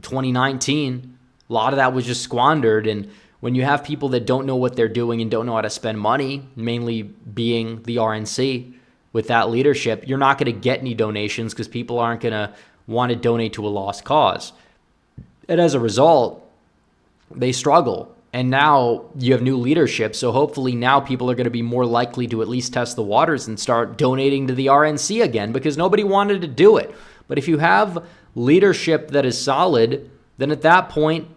2019. A lot of that was just squandered. And when you have people that don't know what they're doing and don't know how to spend money, mainly being the RNC, with that leadership, you're not going to get any donations because people aren't going to want to donate to a lost cause. And as a result, they struggle. And now you have new leadership, so hopefully now people are going to be more likely to at least test the waters and start donating to the RNC again because nobody wanted to do it. But if you have leadership that is solid, then at that point,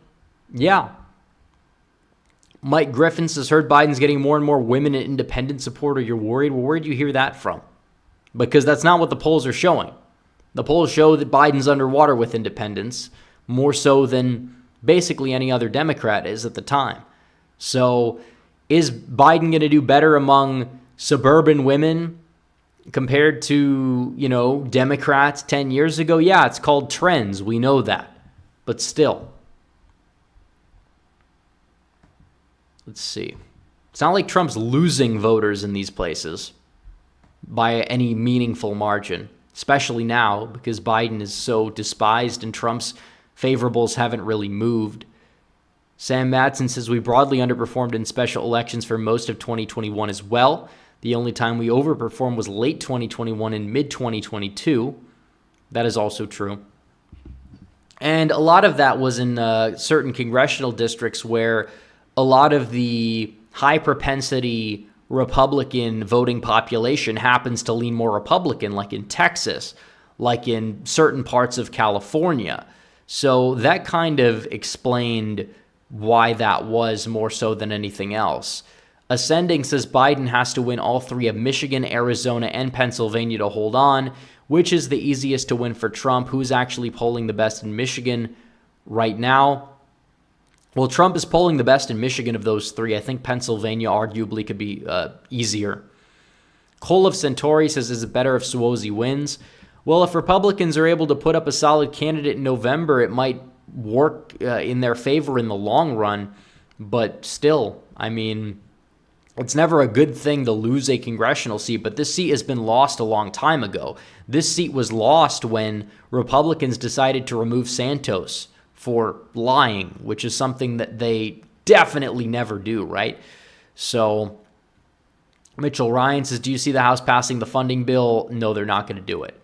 yeah. Mike Griffin says, heard Biden's getting more and more women and independent support. Are you worried? Well, where do you hear that from? Because that's not what the polls are showing. The polls show that Biden's underwater with independents, more so than basically any other Democrat is at the time. So is Biden going to do better among suburban women compared to, Democrats 10 years ago? Yeah, it's called trends. We know that. But still. Let's see. It's not like Trump's losing voters in these places by any meaningful margin, especially now because Biden is so despised and Trump's favorables haven't really moved. Sam Madsen says we broadly underperformed in special elections for most of 2021 as well. The only time we overperformed was late 2021 and mid 2022. That is also true. And a lot of that was in certain congressional districts where a lot of the high propensity Republican voting population happens to lean more Republican, like in Texas, like in certain parts of California. So that kind of explained why that was more so than anything else. Ascending says Biden has to win all three of Michigan, Arizona, and Pennsylvania to hold on. Which is the easiest to win for Trump? Who's actually polling the best in Michigan right now? Well, Trump is polling the best in Michigan of those three. I think Pennsylvania arguably could be easier. Cole of Centauri says, is it better if Suozzi wins? Well, if Republicans are able to put up a solid candidate in November, it might work in their favor in the long run. But still, I mean, it's never a good thing to lose a congressional seat, but this seat has been lost a long time ago. This seat was lost when Republicans decided to remove Santos for lying, which is something that they definitely never do, right? So Mitchell Ryan says, do you see the House passing the funding bill? No, they're not going to do it.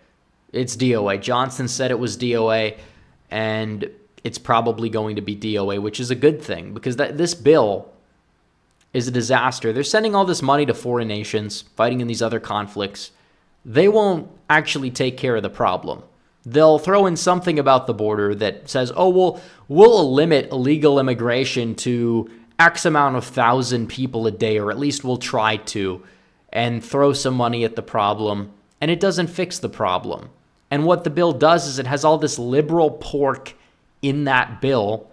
It's DOA. Johnson said it was DOA, and it's probably going to be DOA, which is a good thing because this bill is a disaster. They're sending all this money to foreign nations, fighting in these other conflicts. They won't actually take care of the problem. They'll throw in something about the border that says, oh, well, we'll limit illegal immigration to X amount of thousand people a day, or at least we'll try to, and throw some money at the problem, and it doesn't fix the problem. And what the bill does is it has all this liberal pork in that bill,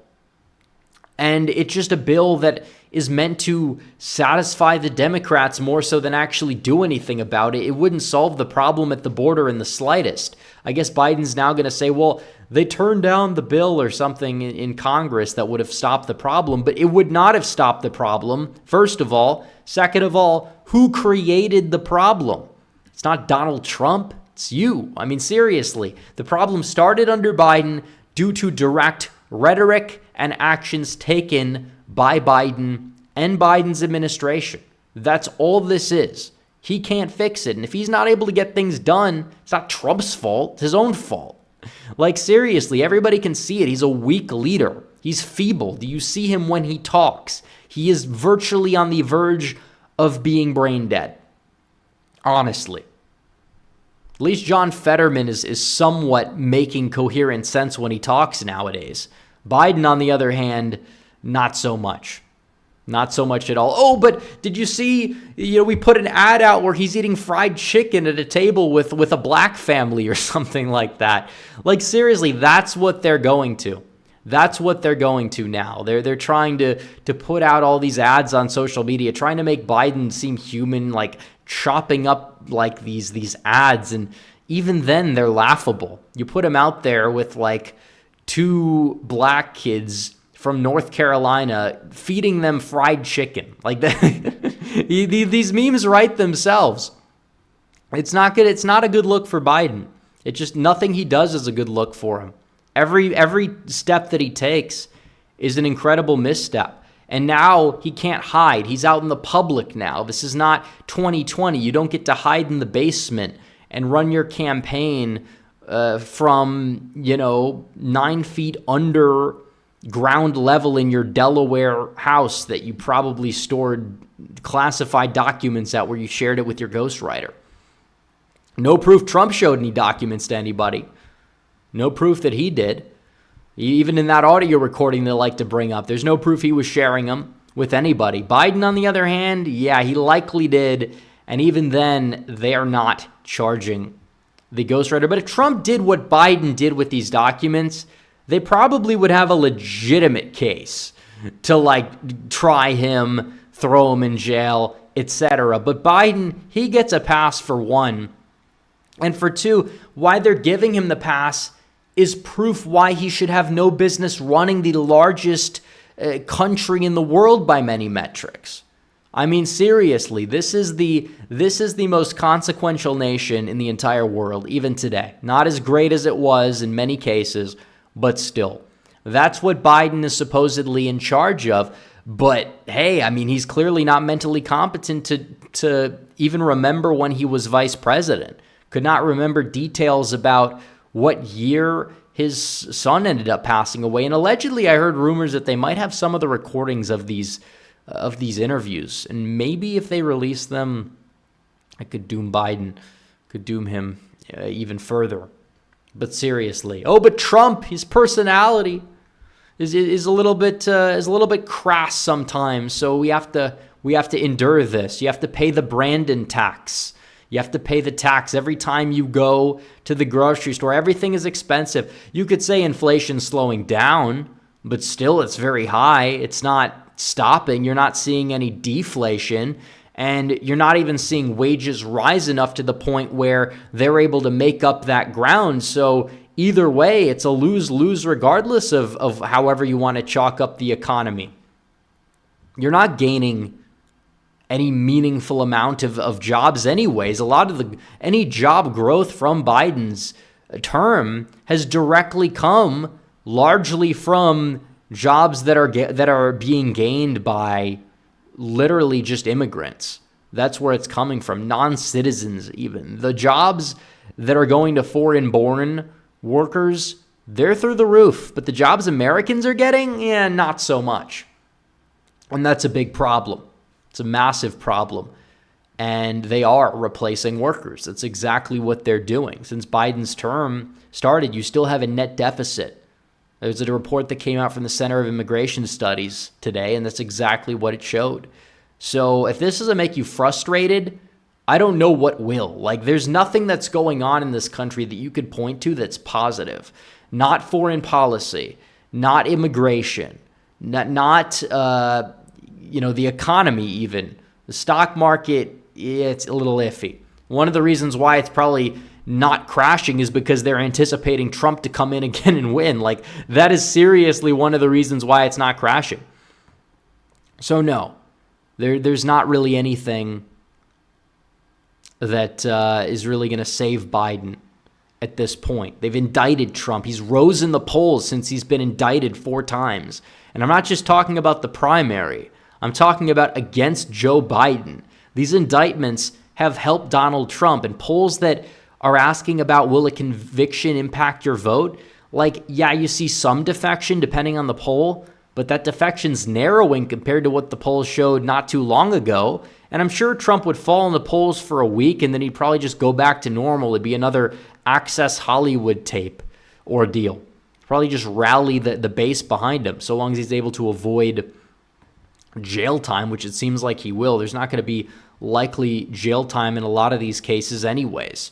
and it's just a bill that is meant to satisfy the Democrats more so than actually do anything about it. It wouldn't solve the problem at the border in the slightest. I guess Biden's now going to say, well, they turned down the bill or something in Congress that would have stopped the problem, but it would not have stopped the problem, first of all. Second of all, who created the problem? It's not Donald Trump. It's you. I mean, seriously. The problem started under Biden due to direct rhetoric and actions taken by Biden and Biden's administration. That's all this is. He can't fix it. And if he's not able to get things done, it's not Trump's fault. It's his own fault. Like, seriously, everybody can see it. He's a weak leader. He's feeble. Do you see him when he talks? He is virtually on the verge of being brain dead. Honestly. At least John Fetterman is somewhat making coherent sense when he talks nowadays. Biden, on the other hand, not so much. Not so much at all. Oh, but did you see, we put an ad out where he's eating fried chicken at a table with a black family or something like that. Like, seriously, that's what they're going to. That's what they're going to now. They're trying to put out all these ads on social media, trying to make Biden seem human, like chopping up like these ads. And even then, they're laughable. You put him out there with like two black kids from North Carolina, feeding them fried chicken. Like that. These memes write themselves. It's not good. It's not a good look for Biden. It's just nothing he does is a good look for him. Every step that he takes is an incredible misstep. And now he can't hide. He's out in the public now. This is not 2020. You don't get to hide in the basement and run your campaign from 9 feet under ground level in your Delaware house that you probably stored classified documents at where you shared it with your ghostwriter. No proof Trump showed any documents to anybody. No proof that he did. Even in that audio recording they like to bring up, there's no proof he was sharing them with anybody. Biden, on the other hand, yeah, he likely did. And even then, they are not charging the ghostwriter. But if Trump did what Biden did with these documents, they probably would have a legitimate case to try him, throw him in jail, etc. But Biden, he gets a pass for one. And for two, why they're giving him the pass is proof why he should have no business running the largest country in the world by many metrics. I mean, seriously, this is the most consequential nation in the entire world, even today. Not as great as it was in many cases, but still. That's what Biden is supposedly in charge of. But hey, I mean, he's clearly not mentally competent to even remember when he was vice president. Could not remember details about what year his son ended up passing away. And allegedly, I heard rumors that they might have some of the recordings of these interviews. And maybe if they release them, I could doom Biden, could doom him even further. But seriously, but Trump, his personality is a little bit crass sometimes. So we have to endure this. You have to pay the Brandon tax. You have to pay the tax every time you go to the grocery store. Everything is expensive. You could say inflation's slowing down, but still it's very high. It's not stopping. You're not seeing any deflation. And you're not even seeing wages rise enough to the point where they're able to make up that ground. So either way, it's a lose-lose regardless of however you want to chalk up the economy. You're not gaining any meaningful amount of jobs anyways. A lot of any job growth from Biden's term has directly come largely from jobs that are being gained by literally just immigrants. That's where it's coming from. Non-citizens even. The jobs that are going to foreign-born workers, they're through the roof. But the jobs Americans are getting, not so much. And that's a big problem. It's a massive problem. And they are replacing workers. That's exactly what they're doing. Since Biden's term started, you still have a net deficit. There's a report that came out from the Center of Immigration Studies today, and that's exactly what it showed. So if this doesn't make you frustrated, I don't know what will. Like, there's nothing that's going on in this country that you could point to that's positive. Not foreign policy, not immigration, not the economy even. The stock market, it's a little iffy. One of the reasons why it's probably not crashing is because they're anticipating Trump to come in again and win. Like, that is seriously one of the reasons why it's not crashing. So no, there's not really anything that is really going to save Biden at this point. They've indicted Trump. He's rose in the polls since he's been indicted 4 times. And I'm not just talking about the primary. I'm talking about against Joe Biden. These indictments have helped Donald Trump, and polls that are asking about will a conviction impact your vote? Like, yeah, you see some defection depending on the poll, but that defection's narrowing compared to what the polls showed not too long ago. And I'm sure Trump would fall in the polls for a week and then he'd probably just go back to normal. It'd be another Access Hollywood tape ordeal. Probably just rally the base behind him so long as he's able to avoid jail time, which it seems like he will. There's not going to be likely jail time in a lot of these cases anyways.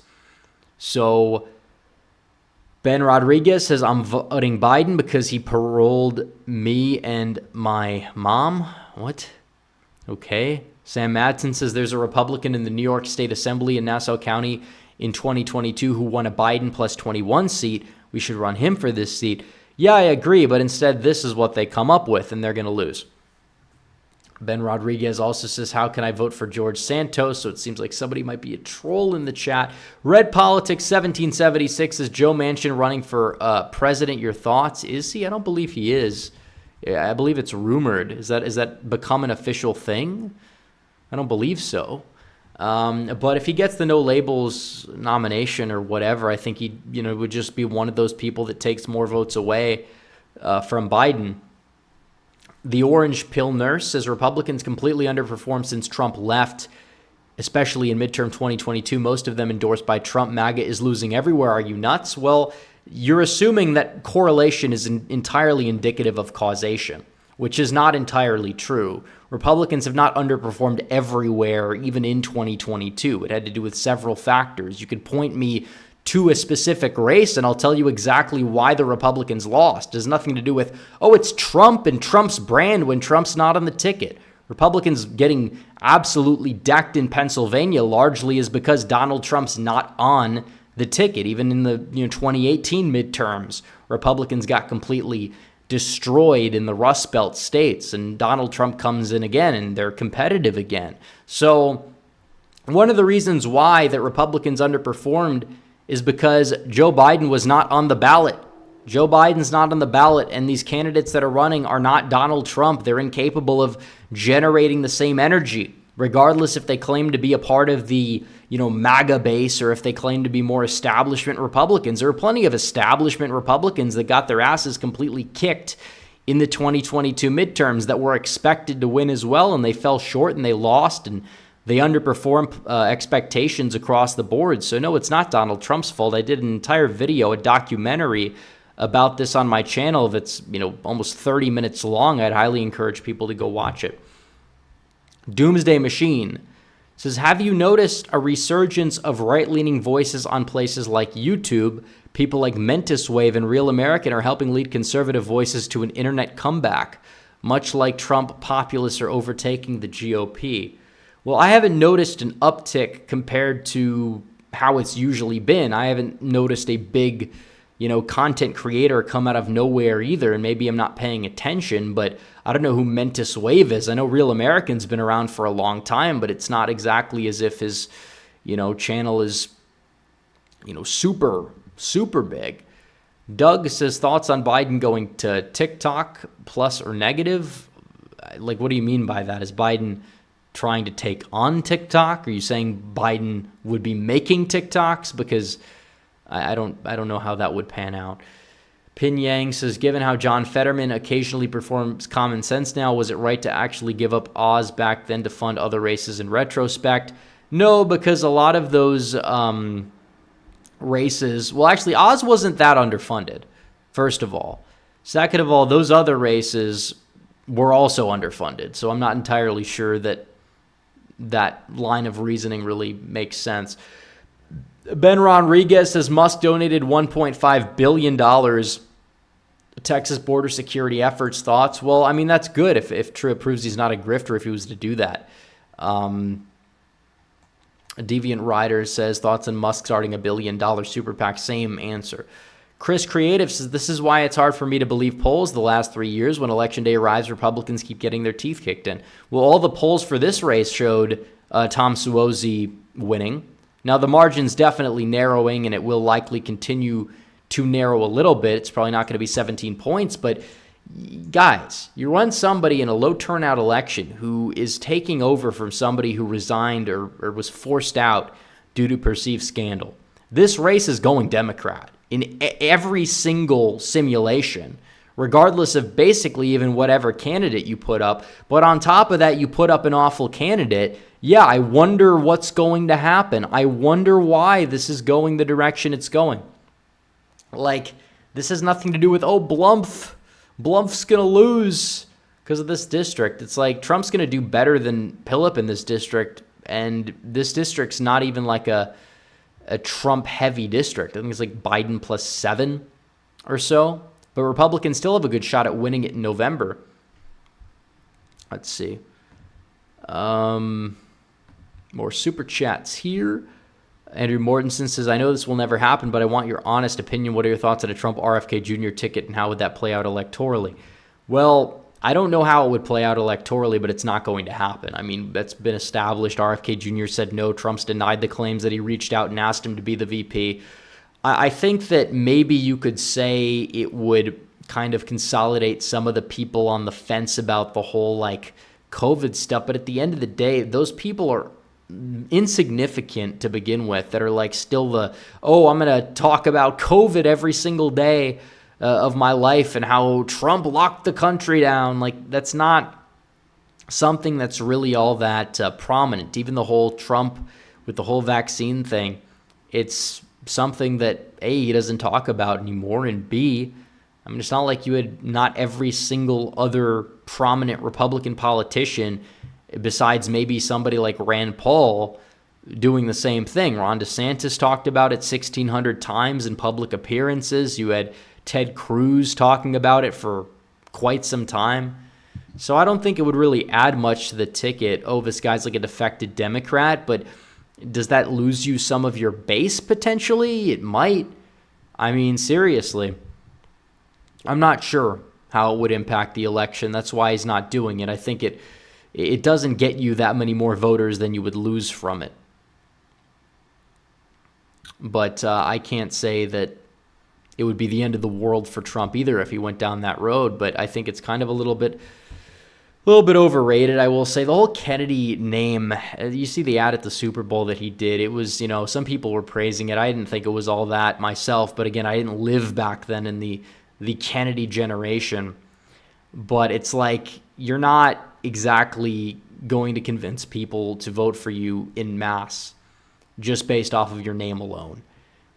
So Ben Rodriguez says, I'm voting Biden because he paroled me and my mom. What? Okay. Sam Madsen says there's a Republican in the New York State Assembly in Nassau County in 2022 who won a Biden plus 21 seat. We should run him for this seat. Yeah, I agree, but instead this is what they come up with, and they're going to lose. Ben Rodriguez also says, how can I vote for George Santos? So it seems like somebody might be a troll in the chat. Red Politics 1776 is Joe Manchin running for president. Your thoughts? Is he? I don't believe he is. I believe it's rumored. Is that become an official thing? I don't believe so. But if he gets the no labels nomination or whatever, I think he would just be one of those people that takes more votes away from Biden. The Orange Pill Nurse says Republicans completely underperformed since Trump left, especially in midterm 2022. Most of them endorsed by Trump. MAGA is losing everywhere. Are you nuts? Well, you're assuming that correlation is entirely indicative of causation, which is not entirely true. Republicans have not underperformed everywhere, even in 2022. It had to do with several factors. You could point me to a specific race, and I'll tell you exactly why the Republicans lost. It has nothing to do with, it's Trump and Trump's brand when Trump's not on the ticket. Republicans getting absolutely decked in Pennsylvania largely is because Donald Trump's not on the ticket. Even in the 2018 midterms, Republicans got completely destroyed in the Rust Belt states, and Donald Trump comes in again, and they're competitive again. So one of the reasons why that Republicans underperformed is because Joe Biden was not on the ballot. Joe Biden's not on the ballot, and these candidates that are running are not Donald Trump. They're incapable of generating the same energy, regardless if they claim to be a part of the, MAGA base or if they claim to be more establishment Republicans. There are plenty of establishment Republicans that got their asses completely kicked in the 2022 midterms that were expected to win as well, and they fell short and they lost, and they underperformed expectations across the board. So no, it's not Donald Trump's fault. I did an entire video, a documentary about this on my channel that's, almost 30 minutes long. I'd highly encourage people to go watch it. Doomsday Machine says, have you noticed a resurgence of right-leaning voices on places like YouTube? People like Mentis Wave and Real American are helping lead conservative voices to an internet comeback. Much like Trump, populists are overtaking the GOP. Well, I haven't noticed an uptick compared to how it's usually been. I haven't noticed a big, content creator come out of nowhere either, and maybe I'm not paying attention, but I don't know who Mentis Wave is. I know Real American's been around for a long time, but it's not exactly as if his, channel is, super, super big. Doug says, thoughts on Biden going to TikTok, plus or negative? Like, what do you mean by that? Is Biden trying to take on TikTok? Are you saying Biden would be making TikToks? Because I don't know how that would pan out. Pin Yang says, given how John Fetterman occasionally performs common sense now, was it right to actually give up Oz back then to fund other races in retrospect? No, because a lot of those races, well, actually, Oz wasn't that underfunded, first of all. Second of all, those other races were also underfunded, so I'm not entirely sure that line of reasoning really makes sense. Ben Rodriguez says Musk donated $1.5 billion to Texas border security efforts. Thoughts? Well, I mean, that's good if True proves he's not a grifter if he was to do that. A Deviant Rider says, thoughts on Musk starting $1 billion super PAC? Same answer. Chris Creative says, this is why it's hard for me to believe polls the last 3 years. When Election Day arrives, Republicans keep getting their teeth kicked in. Well, all the polls for this race showed Tom Suozzi winning. Now, the margin's definitely narrowing, and it will likely continue to narrow a little bit. It's probably not going to be 17 points, but guys, you run somebody in a low turnout election who is taking over from somebody who resigned or was forced out due to perceived scandal. This race is going Democrat in every single simulation, regardless of basically even whatever candidate you put up. But on top of that, you put up an awful candidate. Yeah, I wonder what's going to happen. I wonder why this is going the direction it's going. Like, this has nothing to do with, Blump's going to lose because of this district. It's like Trump's going to do better than Pilip in this district, and this district's not even like a Trump-heavy district. I think it's like Biden plus 7 or so. But Republicans still have a good shot at winning it in November. Let's see. More super chats here. Andrew Mortensen says, I know this will never happen, but I want your honest opinion. What are your thoughts on a Trump RFK Jr. ticket, and how would that play out electorally? Well, I don't know how it would play out electorally, but it's not going to happen. I mean, that's been established. RFK Jr. said no. Trump's denied the claims that he reached out and asked him to be the VP. I think that maybe you could say it would kind of consolidate some of the people on the fence about the whole, like, COVID stuff. But at the end of the day, those people are insignificant to begin with, that are like still I'm going to talk about COVID every single day of my life and how Trump locked the country down. Like, that's not something that's really all that prominent. Even the whole Trump with the whole vaccine thing, it's something that A, he doesn't talk about anymore, and B, I mean, it's not like you had not every single other prominent Republican politician besides maybe somebody like Rand Paul doing the same thing. Ron DeSantis talked about it 1,600 times in public appearances. You had Ted Cruz talking about it for quite some time. So I don't think it would really add much to the ticket. Oh, this guy's like a defected Democrat, but does that lose you some of your base potentially? It might. I mean, seriously, I'm not sure how it would impact the election. That's why he's not doing it. I think it doesn't get you that many more voters than you would lose from it. But I can't say that it would be the end of the world for Trump either if he went down that road. But I think it's kind of a little bit overrated, I will say. The whole Kennedy name, you see the ad at the Super Bowl that he did. It was, some people were praising it. I didn't think it was all that myself. But again, I didn't live back then in the Kennedy generation. But it's like, you're not exactly going to convince people to vote for you in mass just based off of your name alone.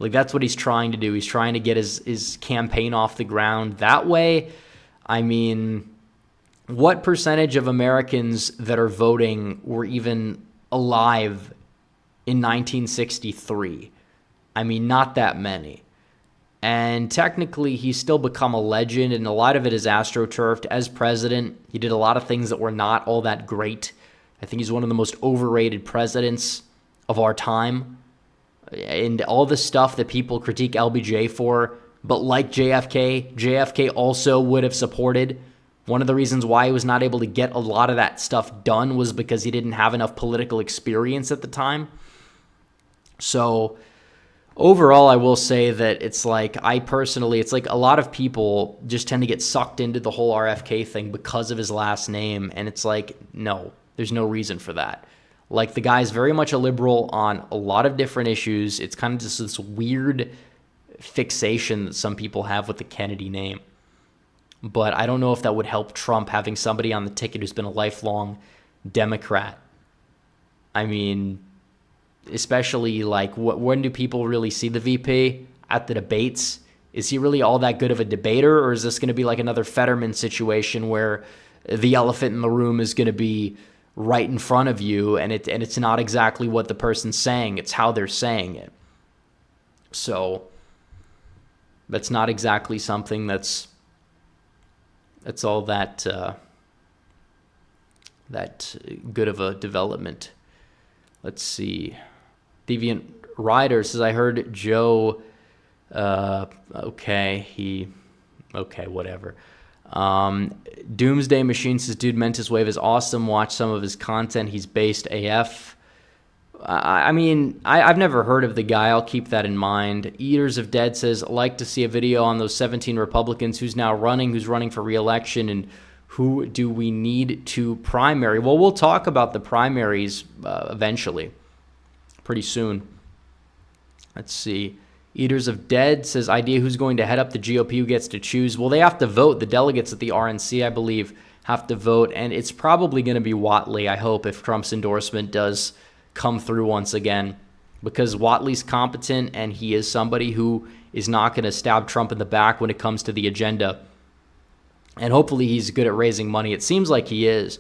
Like, that's what he's trying to do. He's trying to get his campaign off the ground that way. I mean, what percentage of Americans that are voting were even alive in 1963? I mean, not that many. And technically, he's still become a legend, and a lot of it is astroturfed. As president, he did a lot of things that were not all that great. I think he's one of the most overrated presidents of our time. And all the stuff that people critique LBJ for, but like JFK also would have supported. One of the reasons why he was not able to get a lot of that stuff done was because he didn't have enough political experience at the time. So overall, I will say that it's like, it's like a lot of people just tend to get sucked into the whole RFK thing because of his last name. And it's like, no, there's no reason for that. Like, the guy's very much a liberal on a lot of different issues. It's kind of just this weird fixation that some people have with the Kennedy name. But I don't know if that would help Trump, having somebody on the ticket who's been a lifelong Democrat. I mean, especially, like, when do people really see the VP? At the debates? Is he really all that good of a debater? Or is this going to be like another Fetterman situation where the elephant in the room is going to be right in front of you, and it's not exactly what the person's saying, it's how they're saying it. So that's not exactly something that's all that that good of a development. Let's see. Deviant Rider says, I heard Joe, okay, whatever. Doomsday Machine says, dude, Mentis Wave is awesome. Watch some of his content. He's based AF. I mean, I've never heard of the guy. I'll keep that in mind. Eaters of Dead says, like to see a video on those 17 Republicans, who's running for re-election, and who do we need to primary. Well, we'll talk about the primaries eventually, pretty soon. Let's see. Eaters of Dead says, idea who's going to head up the GOP, who gets to choose. Well, they have to vote. The delegates at the RNC, I believe, have to vote. And it's probably going to be Whatley, I hope, if Trump's endorsement does come through once again. Because Whatley's competent, and he is somebody who is not going to stab Trump in the back when it comes to the agenda. And hopefully he's good at raising money. It seems like he is.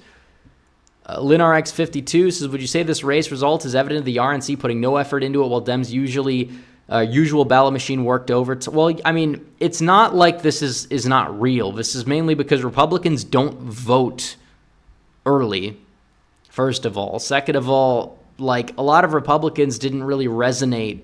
LinRX52 says, would you say this race result is evident of the RNC putting no effort into it while Dems usual ballot machine worked over? Well, I mean, it's not like this is not real. This is mainly because Republicans don't vote early, first of all. Second of all, like, a lot of Republicans didn't really resonate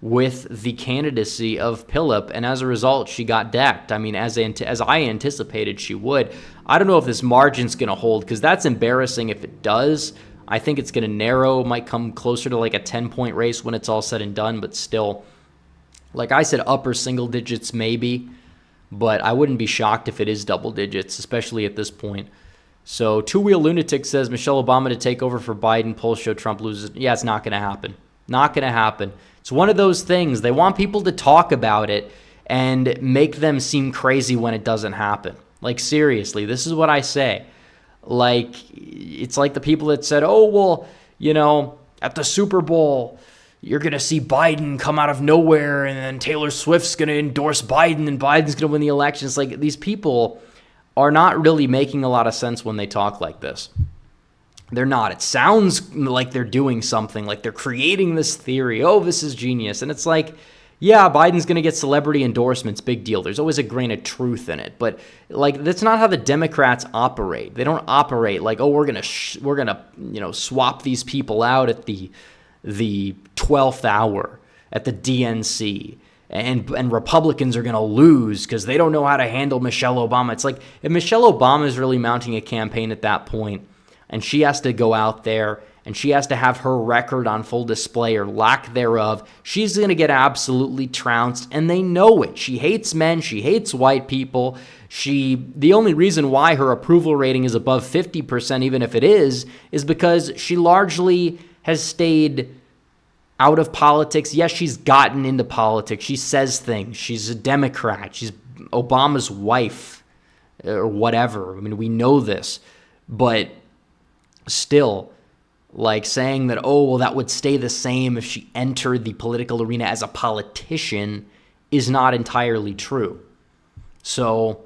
with the candidacy of Pilip, and as a result, she got decked. I mean, as I anticipated she would. I don't know if this margin's going to hold, because that's embarrassing if it does. I think it's going to narrow, might come closer to like a 10-point race when it's all said and done, but still, like I said, upper single digits maybe, but I wouldn't be shocked if it is double digits, especially at this point. So Two Wheel Lunatic says, Michelle Obama to take over for Biden, polls show Trump loses. Yeah, it's not going to happen. Not going to happen. It's one of those things. They want people to talk about it and make them seem crazy when it doesn't happen. Like, seriously, this is what I say. Like, it's like the people that said, oh, well, you know, at the Super Bowl, you're going to see Biden come out of nowhere, and then Taylor Swift's going to endorse Biden, and Biden's going to win the election. It's like, these people are not really making a lot of sense when they talk like this. They're not. It sounds like they're doing something, like they're creating this theory. Oh, this is genius. And it's like, yeah, Biden's going to get celebrity endorsements. Big deal. There's always a grain of truth in it. But, like, that's not how the Democrats operate. They don't operate like, oh, we're going to swap these people out at the 12th hour at the DNC. And Republicans are going to lose because they don't know how to handle Michelle Obama. It's like, if Michelle Obama is really mounting a campaign at that point, and she has to go out there and she has to have her record on full display or lack thereof, she's going to get absolutely trounced, and they know it. She hates men. She hates white people. The only reason why her approval rating is above 50%, even if it is because she largely has stayed out of politics. Yes, she's gotten into politics. She says things. She's a Democrat. She's Obama's wife or whatever. I mean, we know this. But still, like, saying that, oh, well, that would stay the same if she entered the political arena as a politician is not entirely true. So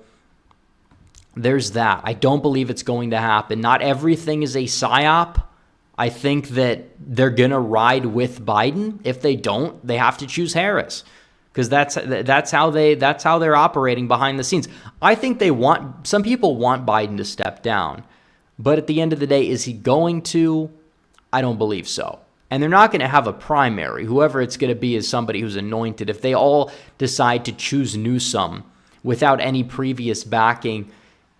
there's that. I don't believe it's going to happen. Not everything is a psyop. I think that they're going to ride with Biden. If they don't, they have to choose Harris, because that's how they're operating behind the scenes. I think some people want Biden to step down. But at the end of the day, is he going to? I don't believe so. And they're not going to have a primary. Whoever it's going to be is somebody who's anointed. If they all decide to choose Newsom without any previous backing,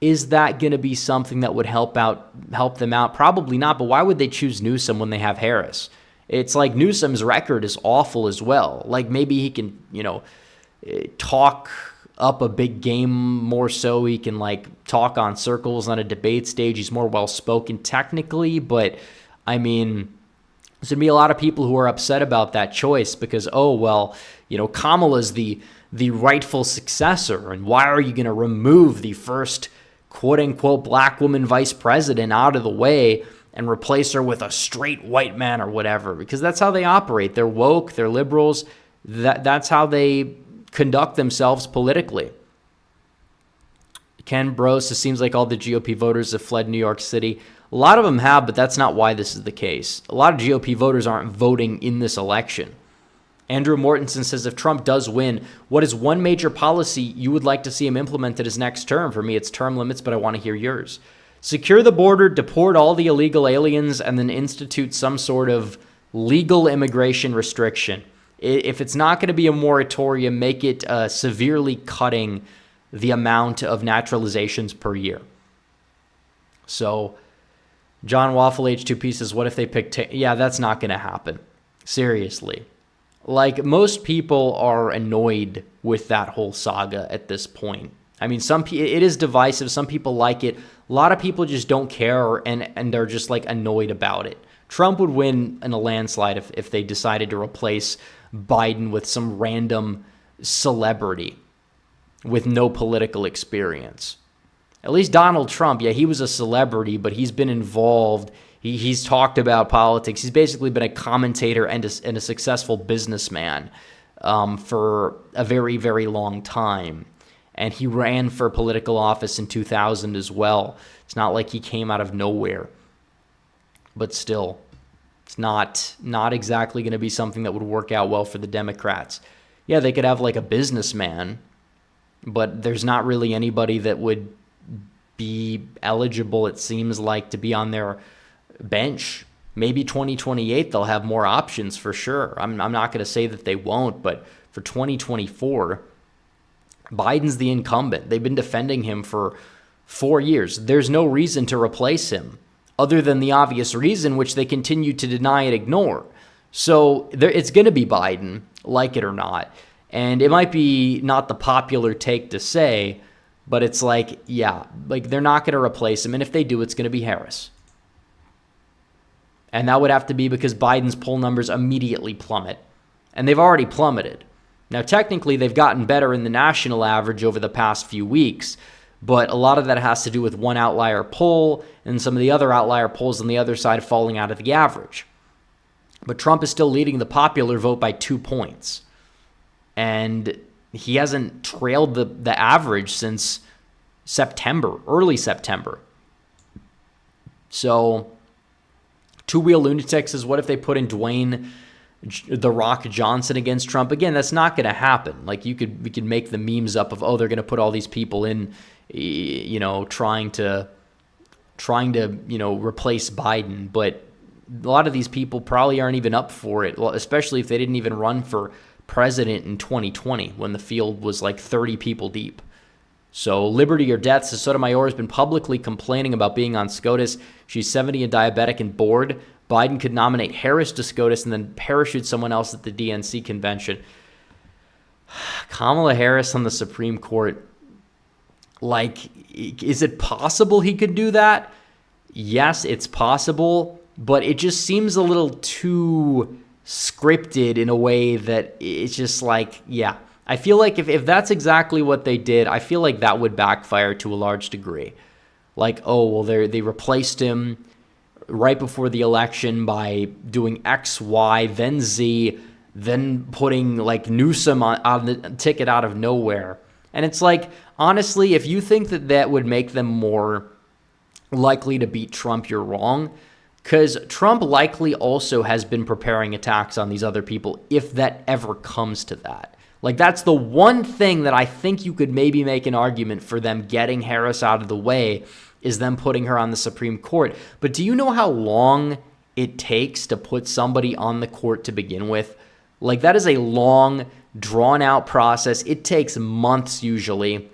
is that going to be something that would help them out? Probably not, but why would they choose Newsom when they have Harris? It's like Newsom's record is awful as well. Like maybe he can, talk up a big game more so. He can talk on circles on a debate stage. He's more well-spoken technically, but I mean, there's going to be a lot of people who are upset about that choice because, Kamala's the rightful successor, and why are you going to remove the first quote-unquote black woman vice president out of the way and replace her with a straight white man or whatever? Because that's how they operate. They're woke, they're liberals. That's how they conduct themselves politically. Ken Bros, it seems like all the GOP voters have fled New York City. A lot of them have, but that's not why this is the case. A lot of GOP voters aren't voting in this election. Andrew Mortensen says, if Trump does win, what is one major policy you would like to see him implemented his next term? For me, it's term limits, but I want to hear yours. Secure the border, deport all the illegal aliens, and then institute some sort of legal immigration restriction. If it's not going to be a moratorium, make it severely cutting the amount of naturalizations per year. So, John Waffle H2P says, what if they pick... Yeah, that's not going to happen. Seriously. Most people are annoyed with that whole saga at this point. I mean, it is divisive. Some people like it. A lot of people just don't care and they're just annoyed about it. Trump would win in a landslide if they decided to replace Biden with some random celebrity with no political experience. At least Donald Trump, yeah, he was a celebrity, but he's been involved. He's talked about politics. He's basically been a commentator and a successful businessman for a very, very long time. And he ran for political office in 2000 as well. It's not like he came out of nowhere. But still, it's not exactly going to be something that would work out well for the Democrats. Yeah, they could have a businessman, but there's not really anybody that would be eligible, it seems like, to be on their bench. Maybe 2028 they'll have more options for sure. I'm not going to say that they won't, but for 2024, Biden's the incumbent. They've been defending him for 4 years. There's no reason to replace him other than the obvious reason, which they continue to deny and ignore. So it's going to be Biden, like it or not. And it might be not the popular take to say, but it's they're not going to replace him. And if they do, it's going to be Harris. And that would have to be because Biden's poll numbers immediately plummet. And they've already plummeted. Now, technically, they've gotten better in the national average over the past few weeks, but a lot of that has to do with one outlier poll and some of the other outlier polls on the other side falling out of the average. But Trump is still leading the popular vote by 2 points. And he hasn't trailed the average since September, early September. So, Two-Wheel Lunatic says, what if they put in Dwayne The Rock Johnson against Trump? Again, that's not going to happen. We could make the memes up of, they're going to put all these people in, trying to replace Biden. But a lot of these people probably aren't even up for it, especially if they didn't even run for president in 2020 when the field was 30 people deep. So Liberty or Death says, Sotomayor has been publicly complaining about being on SCOTUS. She's 70 and diabetic and bored. Biden could nominate Harris to SCOTUS and then parachute someone else at the DNC convention. Kamala Harris on the Supreme Court. Is it possible he could do that? Yes, it's possible, but it just seems a little too scripted in a way that it's just I feel like if that's exactly what they did, I feel like that would backfire to a large degree. They replaced him right before the election by doing X, Y, then Z, then putting Newsom on the ticket out of nowhere. And it's honestly, if you think that would make them more likely to beat Trump, you're wrong. Because Trump likely also has been preparing attacks on these other people if that ever comes to that. That's the one thing that I think you could maybe make an argument for them getting Harris out of the way is them putting her on the Supreme Court. But do you know how long it takes to put somebody on the court to begin with? Like, that is a long, drawn-out process. It takes months usually,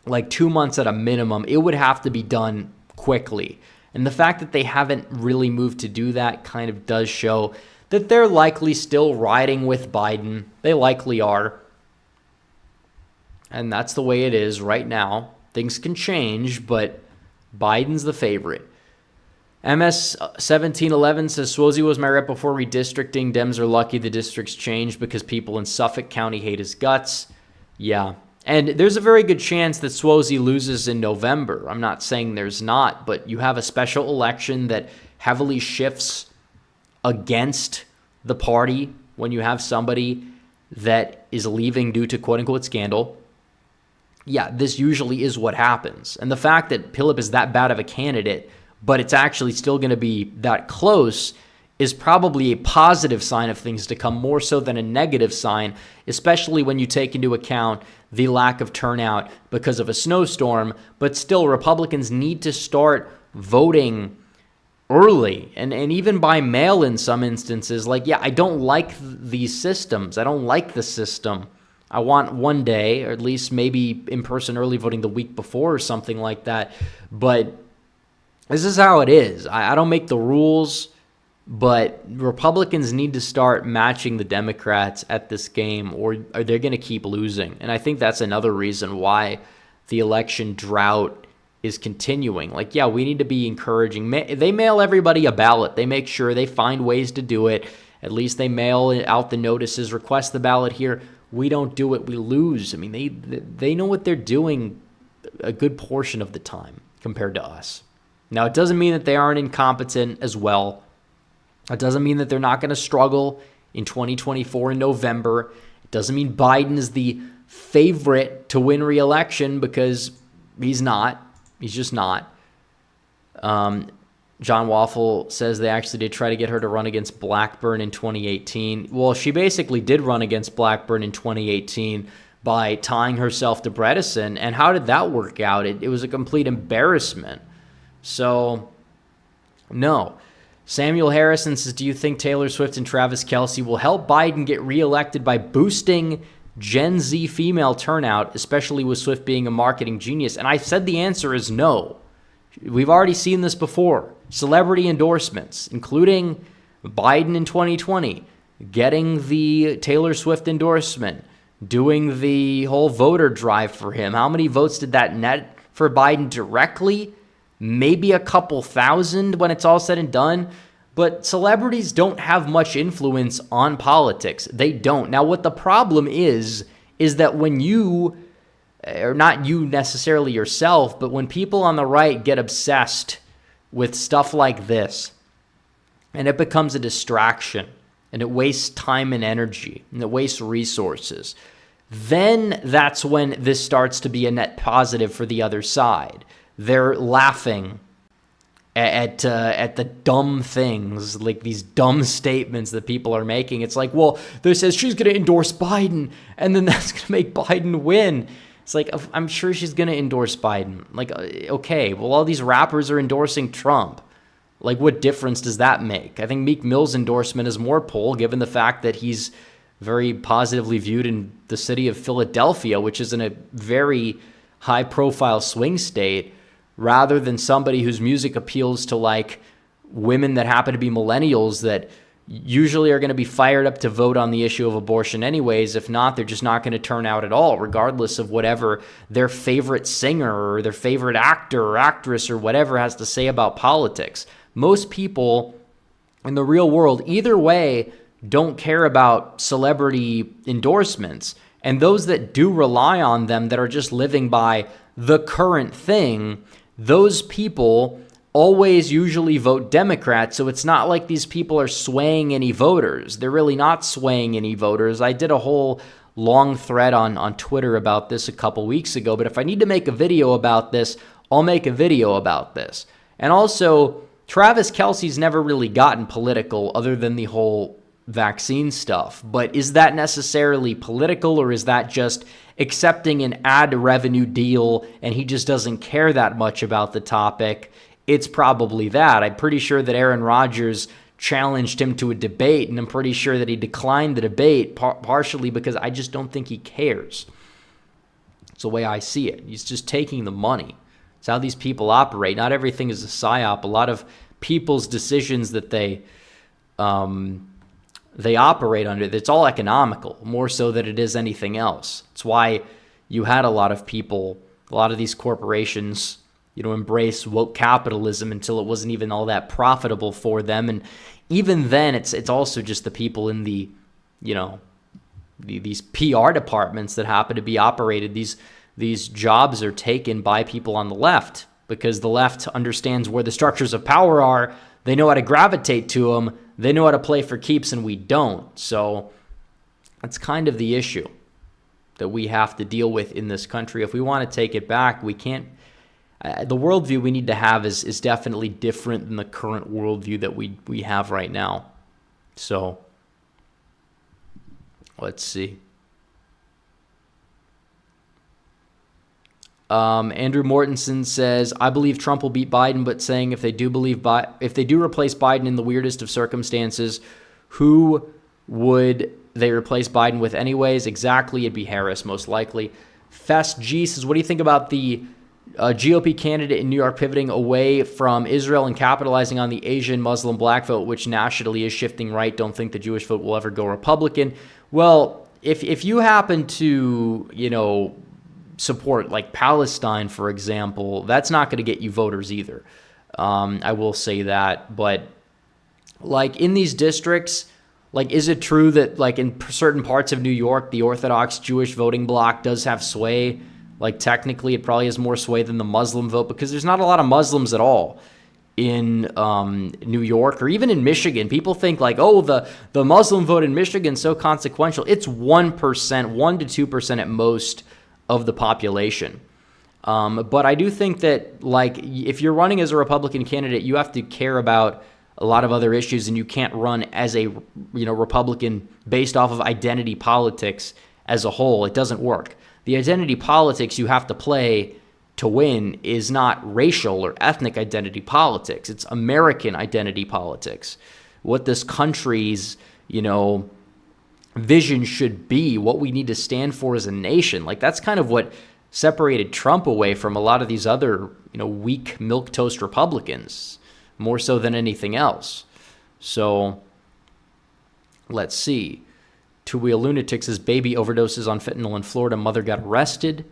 like 2 months at a minimum. It would have to be done quickly. And the fact that they haven't really moved to do that kind of does show that they're likely still riding with Biden. They likely are. And that's the way it is right now. Things can change, but Biden's the favorite. MS1711 says, Suozzi was my rep before redistricting. Dems are lucky the districts changed because people in Suffolk County hate his guts. Yeah. And there's a very good chance that Suozzi loses in November. I'm not saying there's not, but you have a special election that heavily shifts against the party when you have somebody that is leaving due to quote-unquote scandal. Yeah, this usually is what happens. And the fact that Pilip is that bad of a candidate, but it's actually still going to be that close, is probably a positive sign of things to come, more so than a negative sign, especially when you take into account the lack of turnout because of a snowstorm. But still, Republicans need to start voting early and even by mail in some instances. Like, yeah, I don't like these systems. I don't like the system. I want one day, or at least maybe in-person early voting the week before or something like that. But this is how it is. I don't make the rules, but Republicans need to start matching the Democrats at this game, or they're going to keep losing. And I think that's another reason why the election drought is continuing. Like, yeah, we need to be encouraging. They mail everybody a ballot. They make sure they find ways to do it. At least they mail out the notices, request the ballot here. We don't do it, we lose. I mean, they know what they're doing a good portion of the time compared to us. Now, it doesn't mean that they aren't incompetent as well. It doesn't mean that they're not going to struggle in 2024 in November. It doesn't mean Biden is the favorite to win re-election, because he's not. He's just not. John Waffle says they actually did try to get her to run against Blackburn in 2018. Well, she basically did run against Blackburn in 2018 by tying herself to Bredesen. And how did that work out? It was a complete embarrassment. So, no. Samuel Harrison says, do you think Taylor Swift and Travis Kelce will help Biden get reelected by boosting Gen Z female turnout, especially with Swift being a marketing genius? And I said the answer is no. We've already seen this before. Celebrity endorsements, including Biden in 2020, getting the Taylor Swift endorsement, doing the whole voter drive for him. How many votes did that net for Biden directly? Maybe a couple thousand when it's all said and done. But celebrities don't have much influence on politics. They don't. Now, what the problem is that when you, or not you necessarily yourself, but when people on the right get obsessed with stuff like this, and it becomes a distraction, and it wastes time and energy, and it wastes resources, then that's when this starts to be a net positive for the other side. They're laughing at the dumb things, like these dumb statements that people are making. It's like, well, they says she's going to endorse Biden, and then that's going to make Biden win. It's like, I'm sure she's going to endorse Biden. Like, okay, well, all these rappers are endorsing Trump. Like, what difference does that make? I think Meek Mill's endorsement is more pull, given the fact that he's very positively viewed in the city of Philadelphia, which is in a very high-profile swing state, rather than somebody whose music appeals to, like, women that happen to be millennials that usually are going to be fired up to vote on the issue of abortion anyways. If not, they're just not going to turn out at all, regardless of whatever their favorite singer or their favorite actor or actress or whatever has to say about politics. Most people in the real world, either way, don't care about celebrity endorsements. And those that do rely on them, that are just living by the current thing, those people always usually vote Democrat, so it's not like these people are swaying any voters. They're really not swaying any voters. I did a whole long thread on Twitter about this a couple weeks ago, but if I need to make a video about this, I'll make a video about this. And also, Travis Kelce's never really gotten political other than the whole vaccine stuff. But is that necessarily political, or is that just accepting an ad revenue deal and he just doesn't care that much about the topic, it's probably that. I'm pretty sure that Aaron Rodgers challenged him to a debate, and I'm pretty sure that he declined the debate partially because I just don't think he cares. It's the way I see it. He's just taking the money. It's how these people operate. Not everything is a psyop. A lot of people's decisions that they operate under, it's all economical, more so than it is anything else. It's why you had a lot of people, a lot of these corporations, embrace woke capitalism until it wasn't even all that profitable for them. And even then, it's also just the people in these PR departments that happen to be operated. These jobs are taken by people on the left because the left understands where the structures of power are. They know how to gravitate to them. They know how to play for keeps, and we don't. So that's kind of the issue that we have to deal with in this country. If we want to take it back, we can't. The worldview we need to have is definitely different than the current worldview that we have right now. So let's see. Andrew Mortensen says, I believe Trump will beat Biden, but saying if they do replace Biden in the weirdest of circumstances, who would they replace Biden with anyways? Exactly, it'd be Harris, most likely. Fest G says, what do you think about the GOP candidate in New York pivoting away from Israel and capitalizing on the Asian Muslim black vote, which nationally is shifting right? Don't think the Jewish vote will ever go Republican. Well, if you happen to, support like Palestine, for example, that's not going to get you voters either. I will say that. But like in these districts, like, is it true that like in certain parts of New York, the Orthodox Jewish voting bloc does have sway? Like technically it probably has more sway than the Muslim vote because there's not a lot of Muslims at all in New York or even in Michigan. People think like, oh, the Muslim vote in Michigan is so consequential. It's 1%, 1% to 2% at most of the population. But I do think that like if you're running as a Republican candidate, you have to care about a lot of other issues, and you can't run as a Republican based off of identity politics as a whole. It doesn't work. The identity politics you have to play to win is not racial or ethnic identity politics. It's American identity politics. What this country's, vision should be, what we need to stand for as a nation. Like that's kind of what separated Trump away from a lot of these other, weak milquetoast Republicans, more so than anything else. So let's see. Two-wheel lunatic says baby overdoses on fentanyl in Florida. Mother got arrested.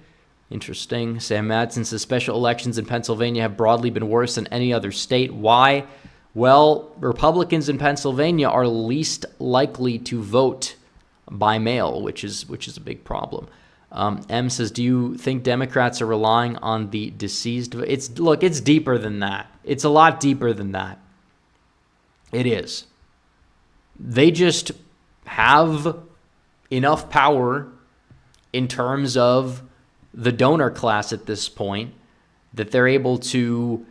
Interesting. Sam Madsen says special elections in Pennsylvania have broadly been worse than any other state. Why? Well, Republicans in Pennsylvania are least likely to vote by mail, which is a big problem. M says, do you think Democrats are relying on the deceased? It's deeper than that. It's a lot deeper than that. It is. They just have enough power in terms of the donor class at this point that they're able to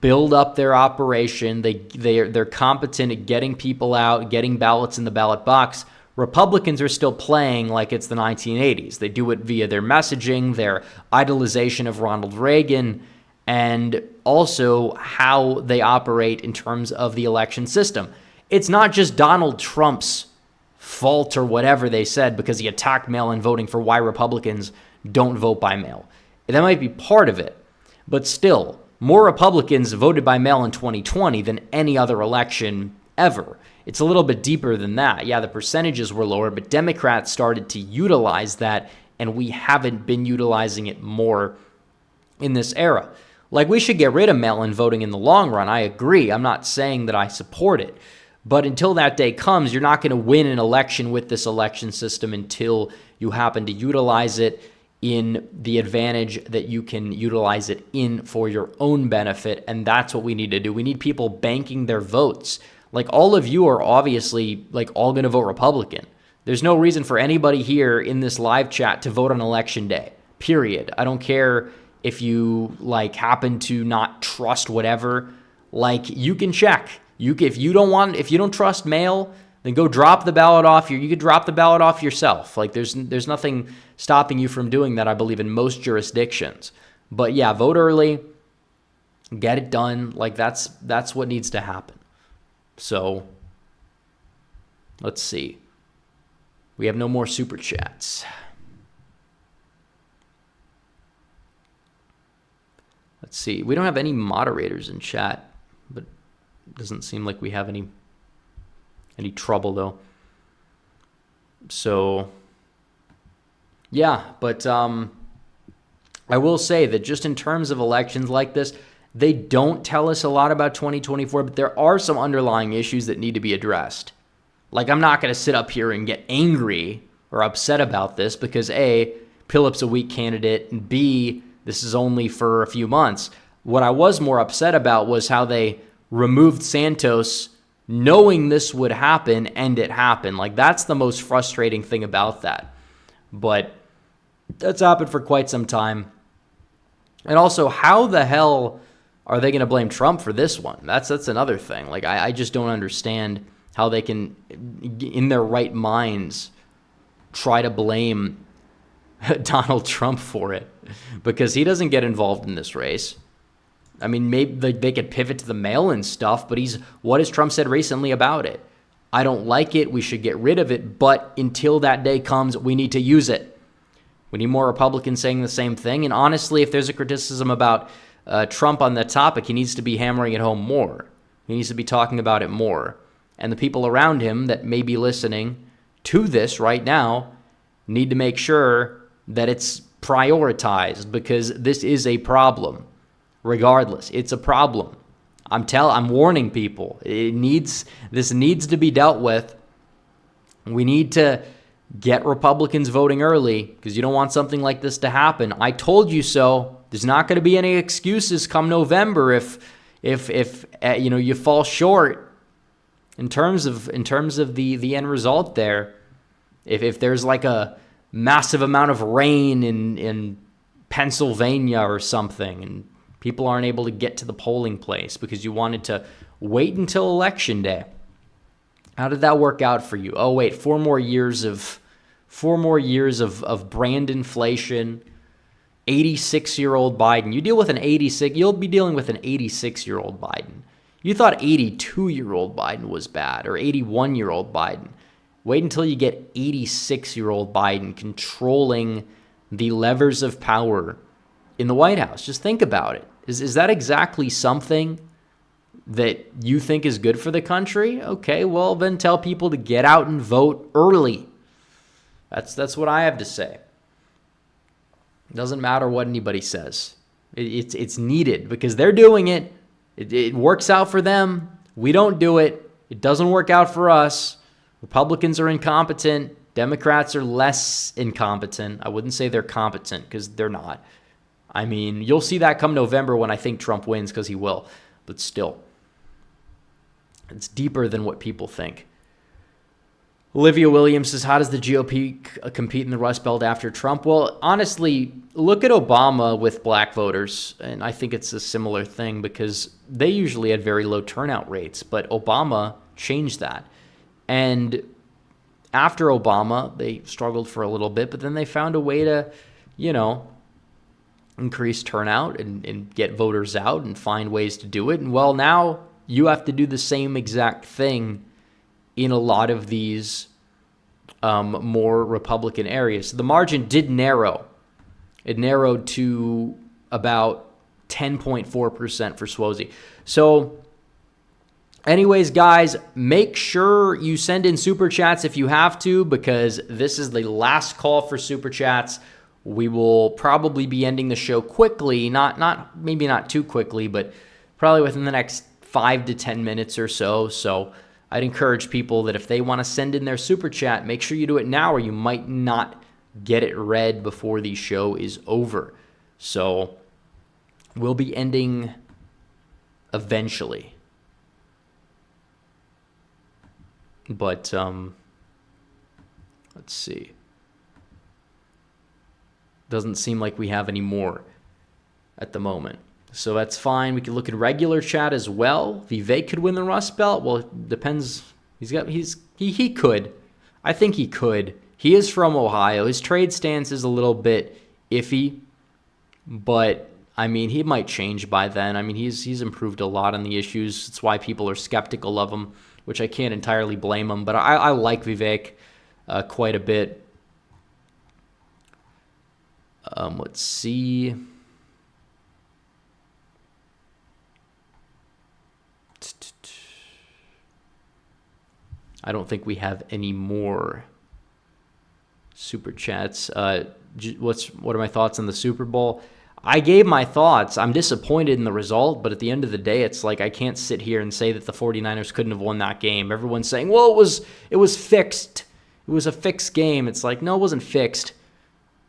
build up their operation. They're competent at getting people out, getting ballots in the ballot box. Republicans are still playing like it's the 1980s. They do it via their messaging, their idolization of Ronald Reagan, and also how they operate in terms of the election system. It's not just Donald Trump's fault or whatever they said because he attacked mail-in voting for why Republicans don't vote by mail. That might be part of it, but still, more Republicans voted by mail in 2020 than any other election ever. It's a little bit deeper than that. Yeah, the percentages were lower, but Democrats started to utilize that, and we haven't been utilizing it more in this era. Like, we should get rid of mail-in voting in the long run. I agree. I'm not saying that I support it. But until that day comes, you're not going to win an election with this election system until you happen to utilize it in the advantage that you can utilize it in for your own benefit. And that's what we need to do. We need people banking their votes. Like, all of you are obviously like all going to vote Republican. There's no reason for anybody here in this live chat to vote on election day, period. I don't care if you like happen to not trust whatever. Like, you can check. If you don't trust mail, then go drop the ballot off. You could drop the ballot off yourself. Like, there's nothing stopping you from doing that, I believe, in most jurisdictions. But yeah, vote early, get it done. Like that's what needs to happen. So let's see. We have no more super chats. Let's see. We don't have any moderators in chat, but it doesn't seem like we have any trouble though. So yeah, but I will say that just in terms of elections like this, they don't tell us a lot about 2024, but there are some underlying issues that need to be addressed. Like, I'm not going to sit up here and get angry or upset about this because A, Pilip's a weak candidate, and B, this is only for a few months. What I was more upset about was how they removed Santos knowing this would happen, and it happened. Like, that's the most frustrating thing about that. But that's happened for quite some time. And also, how the hell are they going to blame Trump for this one? That's another thing. Like, I just don't understand how they can, in their right minds, try to blame Donald Trump for it, because he doesn't get involved in this race. I mean, maybe they could pivot to the mail-in stuff, but what has Trump said recently about it? I don't like it. We should get rid of it. But until that day comes, we need to use it. We need more Republicans saying the same thing. And honestly, if there's a criticism about Trump on that topic, he needs to be hammering it home more. He needs to be talking about it more. And the people around him that may be listening to this right now need to make sure that it's prioritized, because this is a problem. Regardless, it's a problem. I'm warning people. This needs to be dealt with. We need to get Republicans voting early, because you don't want something like this to happen. I told you so. There's not going to be any excuses come November if you fall short in terms of the end result there. If there's like a massive amount of rain in Pennsylvania or something, and people aren't able to get to the polling place because you wanted to wait until Election Day. How did that work out for you? Oh, wait, 4 more years of brand inflation, 86-year-old Biden. You'll be dealing with an 86-year-old Biden. You thought 82-year-old Biden was bad, or 81-year-old Biden. Wait until you get 86-year-old Biden controlling the levers of power in the White House. Just think about it. Is that exactly something that you think is good for the country? Okay, well, then tell people to get out and vote early. That's what I have to say. It doesn't matter what anybody says. It's needed because they're doing it. It works out for them. We don't do it. It doesn't work out for us. Republicans are incompetent. Democrats are less incompetent. I wouldn't say they're competent because they're not. I mean, you'll see that come November when I think Trump wins, because he will. But still, it's deeper than what people think. Olivia Williams says, how does the GOP compete in the Rust Belt after Trump? Well, honestly, look at Obama with black voters, and I think it's a similar thing because they usually had very low turnout rates, but Obama changed that. And after Obama, they struggled for a little bit, but then they found a way to, increase turnout and get voters out and find ways to do it. And well, now you have to do the same exact thing in a lot of these more Republican areas. So the margin did narrow. It narrowed to about 10.4% for Suozzi. So anyways, guys, make sure you send in Super Chats if you have to, because this is the last call for Super Chats. We will probably be ending the show quickly, maybe not too quickly, but probably within the next 5 to 10 minutes or so. So I'd encourage people that if they want to send in their Super Chat, make sure you do it now, or you might not get it read before the show is over. So we'll be ending eventually. But let's see. Doesn't seem like we have any more at the moment. So that's fine. We can look at regular chat as well. Vivek could win the Rust Belt. Well, it depends. He could. I think he could. He is from Ohio. His trade stance is a little bit iffy, but I mean, he might change by then. I mean, he's improved a lot on the issues. It's why people are skeptical of him, which I can't entirely blame him. But I like Vivek quite a bit. Let's see. I don't think we have any more super chats. What are my thoughts on the Super Bowl? I gave my thoughts. I'm disappointed in the result, but at the end of the day, it's like I can't sit here and say that the 49ers couldn't have won that game. Everyone's saying, well, it was fixed. It was a fixed game. It's like, no, it wasn't fixed.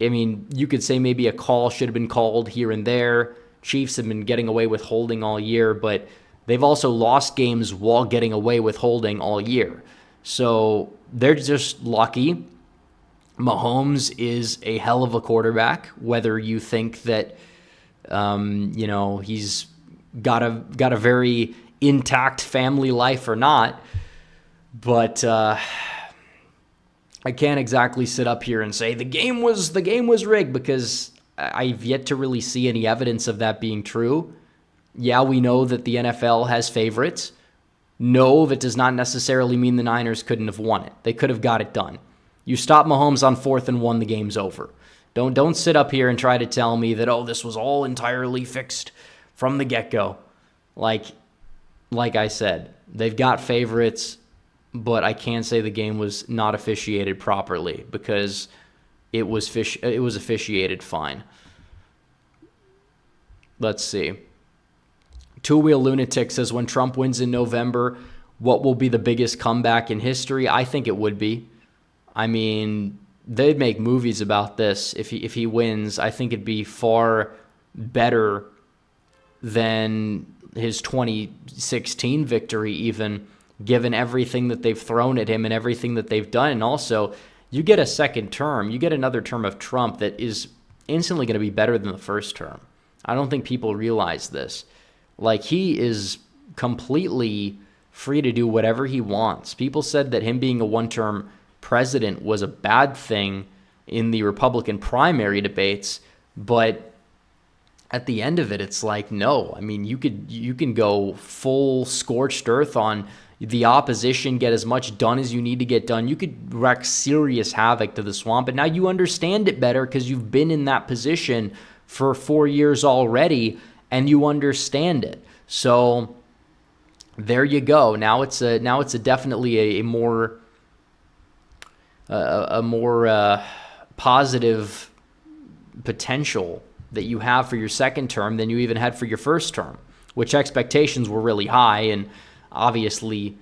I mean, you could say maybe a call should have been called here and there. Chiefs have been getting away with holding all year, but they've also lost games while getting away with holding all year. So they're just lucky. Mahomes is a hell of a quarterback, whether you think that, he's got a very intact family life or not. But I can't exactly sit up here and say the game was rigged, because I've yet to really see any evidence of that being true. Yeah, we know that the NFL has favorites. No, that does not necessarily mean the Niners couldn't have won it. They could have got it done. You stop Mahomes on 4th and 1, the game's over. Don't sit up here and try to tell me that, oh, this was all entirely fixed from the get-go. Like I said, they've got favorites, but I can't say the game was not officiated properly, because it was officiated fine. Let's see. Two-Wheel Lunatic says, when Trump wins in November, what will be the biggest comeback in history? I think it would be. I mean, they'd make movies about this if he wins. I think it'd be far better than his 2016 victory, even, given everything that they've thrown at him and everything that they've done. And also, you get a second term, you get another term of Trump that is instantly going to be better than the first term. I don't think people realize this. Like, he is completely free to do whatever he wants. People said that him being a one-term president was a bad thing in the Republican primary debates, but at the end of it, it's like, no. I mean, you can go full scorched earth on the opposition, get as much done as you need to get done. You could wreak serious havoc to the swamp, and now you understand it better because you've been in that position for 4 years already, and you understand it. So there you go. Now it's definitely a more positive potential that you have for your second term than you even had for your first term, which expectations were really high, and obviously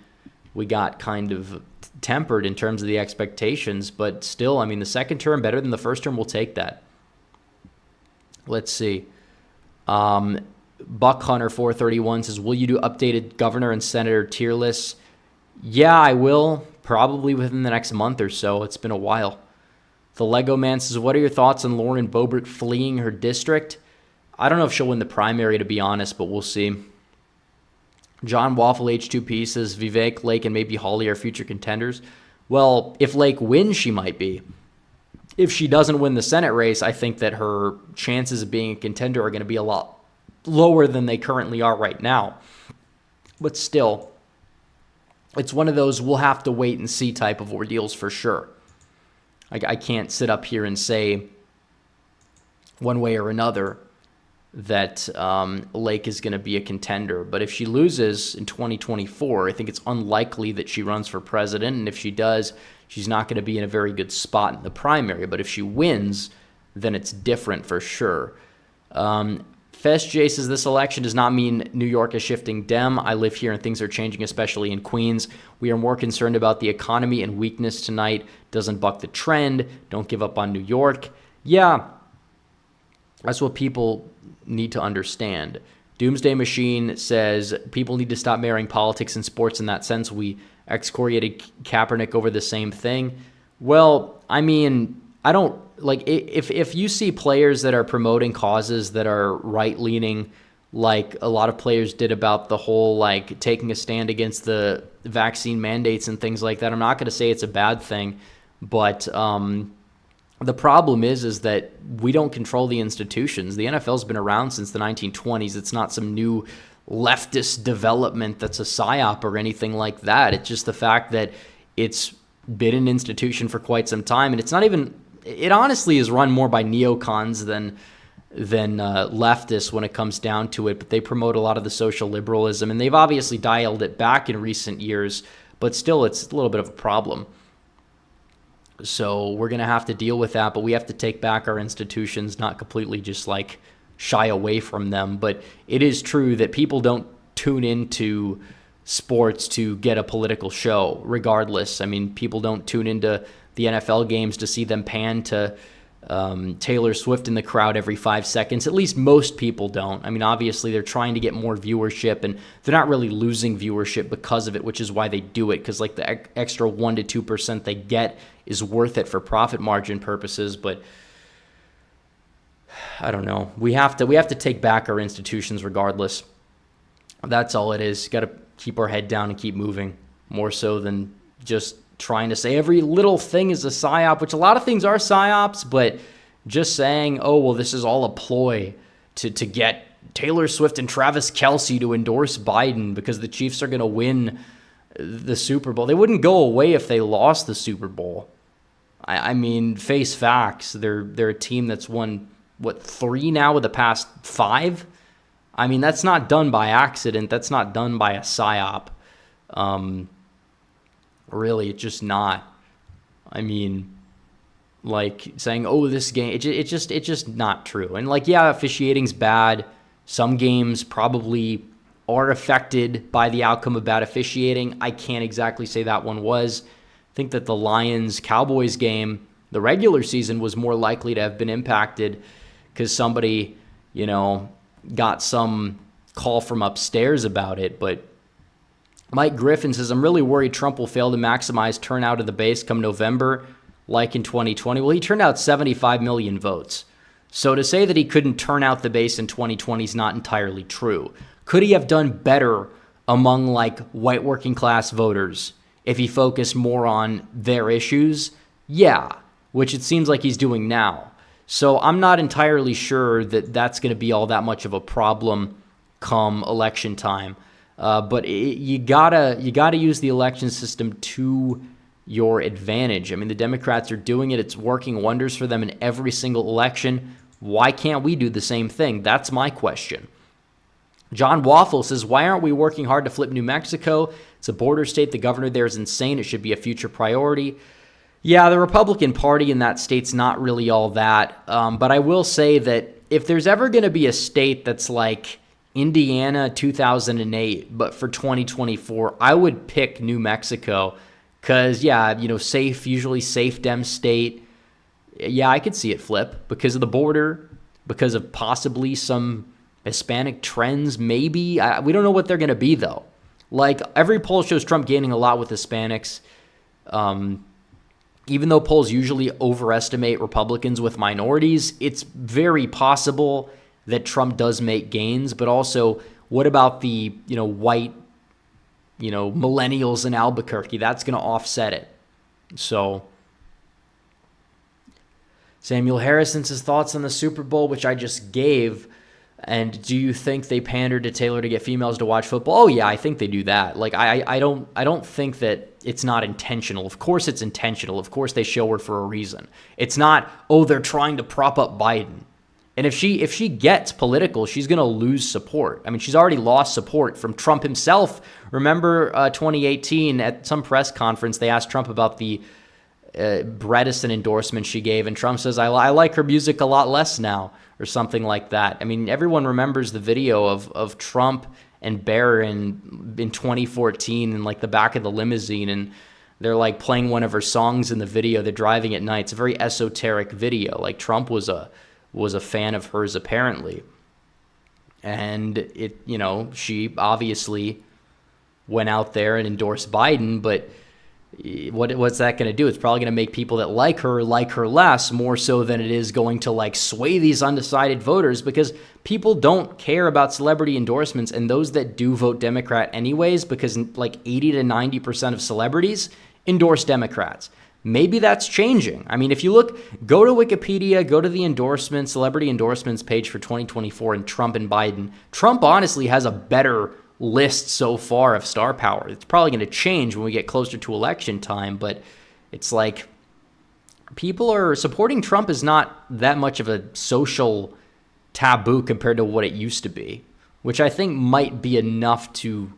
we got kind of tempered in terms of the expectations, but still, I mean, the second term better than the first term, we'll take that. Let's see. Buck Hunter 431 says, will you do updated governor and senator tier lists? Yeah, I will, probably within the next month or so. It's been a while. The Lego Man says, what are your thoughts on Lauren Boebert fleeing her district? I don't know if she'll win the primary, to be honest, but we'll see. John Waffle H2P says, Vivek, Lake, and maybe Holly are future contenders. Well, if Lake wins, she might be. If she doesn't win the Senate race, I think that her chances of being a contender are going to be a lot lower than they currently are right now. But still, it's one of those we'll have to wait and see type of ordeals for sure. I can't sit up here and say one way or another that Lake is going to be a contender. But if she loses in 2024, I think it's unlikely that she runs for president. And if she does, she's not going to be in a very good spot in the primary. But if she wins, then it's different for sure. Fest J says, this election does not mean New York is shifting Dem. I live here and things are changing, especially in Queens. We are more concerned about the economy and weakness tonight. Doesn't buck the trend. Don't give up on New York. Yeah, that's what people need to understand. Doomsday Machine says, people need to stop marrying politics and sports in that sense. We excoriated Kaepernick over the same thing. Well, I mean, I don't, like, if you see players that are promoting causes that are right-leaning like a lot of players did about the whole like taking a stand against the vaccine mandates and things like that. I'm not going to say it's a bad thing, but the problem is that we don't control the institutions. The NFL's been around since the 1920s. It's not some new leftist development that's a psyop or anything like that. It's just the fact that it's been an institution for quite some time, and it's not even. It honestly is run more by neocons than leftists when it comes down to it, but they promote a lot of the social liberalism, and they've obviously dialed it back in recent years, but still it's a little bit of a problem. So we're going to have to deal with that, but we have to take back our institutions, not completely just like shy away from them. But it is true that people don't tune into sports to get a political show regardless. I mean, people don't tune into the NFL games to see them pan to Taylor Swift in the crowd every 5 seconds. At least most people don't. I mean, obviously they're trying to get more viewership, and they're not really losing viewership because of it, which is why they do it, because like the extra 1 to 2% they get is worth it for profit margin purposes. But I don't know. We have to take back our institutions regardless. That's all it is. Got to keep our head down and keep moving, more so than just trying to say every little thing is a psyop, which a lot of things are psyops, but just saying, oh, well, this is all a ploy to get Taylor Swift and Travis Kelce to endorse Biden because the Chiefs are going to win the Super Bowl. They wouldn't go away if they lost the Super Bowl. I mean, face facts. They're a team that's won, 3 now with the past 5? I mean, that's not done by accident. That's not done by a psyop. Really, it's just not. I mean, like saying, "Oh, this game," it's just not true. And like, yeah, officiating's bad. Some games probably are affected by the outcome of bad officiating. I can't exactly say that one was. I think that the Lions-Cowboys game, the regular season, was more likely to have been impacted because somebody, got some call from upstairs about it, but Mike Griffin says, I'm really worried Trump will fail to maximize turnout of the base come November, like in 2020. Well, he turned out 75 million votes. So to say that he couldn't turn out the base in 2020 is not entirely true. Could he have done better among like white working class voters if he focused more on their issues? Yeah, which it seems like he's doing now. So I'm not entirely sure that that's going to be all that much of a problem come election time. But you gotta use the election system to your advantage. I mean, the Democrats are doing it. It's working wonders for them in every single election. Why can't we do the same thing? That's my question. John Waffle says, why aren't we working hard to flip New Mexico? It's a border state. The governor there is insane. It should be a future priority. Yeah, the Republican Party in that state's not really all that. But I will say that if there's ever going to be a state that's like Indiana 2008, but for 2024, I would pick New Mexico because, usually safe Dem state. Yeah, I could see it flip because of the border, because of possibly some Hispanic trends, maybe. We don't know what they're going to be, though. Like, every poll shows Trump gaining a lot with Hispanics. Even though polls usually overestimate Republicans with minorities, it's very possible that Trump does make gains, but also what about the, white, millennials in Albuquerque? That's going to offset it. So Samuel Harrison says thoughts on the Super Bowl, which I just gave. And do you think they pandered to Taylor to get females to watch football? Oh yeah, I think they do that. Like I don't think that it's not intentional. Of course it's intentional. Of course they show her for a reason. It's not, oh, they're trying to prop up Biden. And if she gets political, she's going to lose support. I mean, she's already lost support from Trump himself. Remember 2018 at some press conference, they asked Trump about the Bredesen endorsement she gave, and Trump says, I like her music a lot less now, or something like that. I mean, everyone remembers the video of Trump and Barron in 2014 in like the back of the limousine, and they're like playing one of her songs in the video. They're driving at night. It's a very esoteric video. Like Trump was a fan of hers apparently. And she obviously went out there and endorsed Biden, but what's that going to do? It's probably going to make people that like her less, more so than it is going to like sway these undecided voters, because people don't care about celebrity endorsements, and those that do vote Democrat anyways, because like 80 to 90% of celebrities endorse Democrats. Maybe that's changing. I mean, if you go to Wikipedia, go to the celebrity endorsements page for 2024 and Trump and Biden. Trump honestly has a better list so far of star power. It's probably going to change when we get closer to election time, but it's like people are supporting Trump is not that much of a social taboo compared to what it used to be, which I think might be enough to,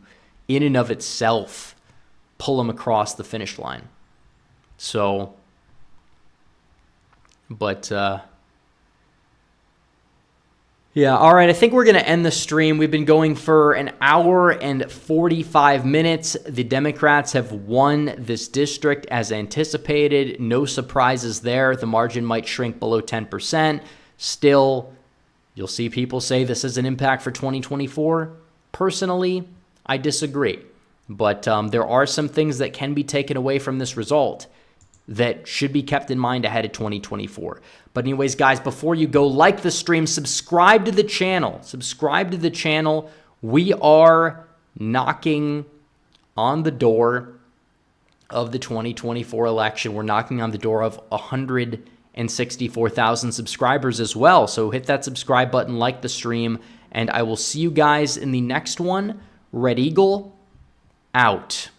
in and of itself, pull him across the finish line. So, but, yeah, all right, I think we're going to end the stream. We've been going for an hour and 45 minutes. The Democrats have won this district as anticipated. No surprises there. The margin might shrink below 10%. Still, you'll see people say this is an impact for 2024. Personally, I disagree. But there are some things that can be taken away from this result that should be kept in mind ahead of 2024. But anyways, guys, before you go, like the stream, subscribe to the channel. Subscribe to the channel. We are knocking on the door of the 2024 election. We're knocking on the door of 164,000 subscribers as well. So hit that subscribe button, like the stream, and I will see you guys in the next one. Red Eagle, out.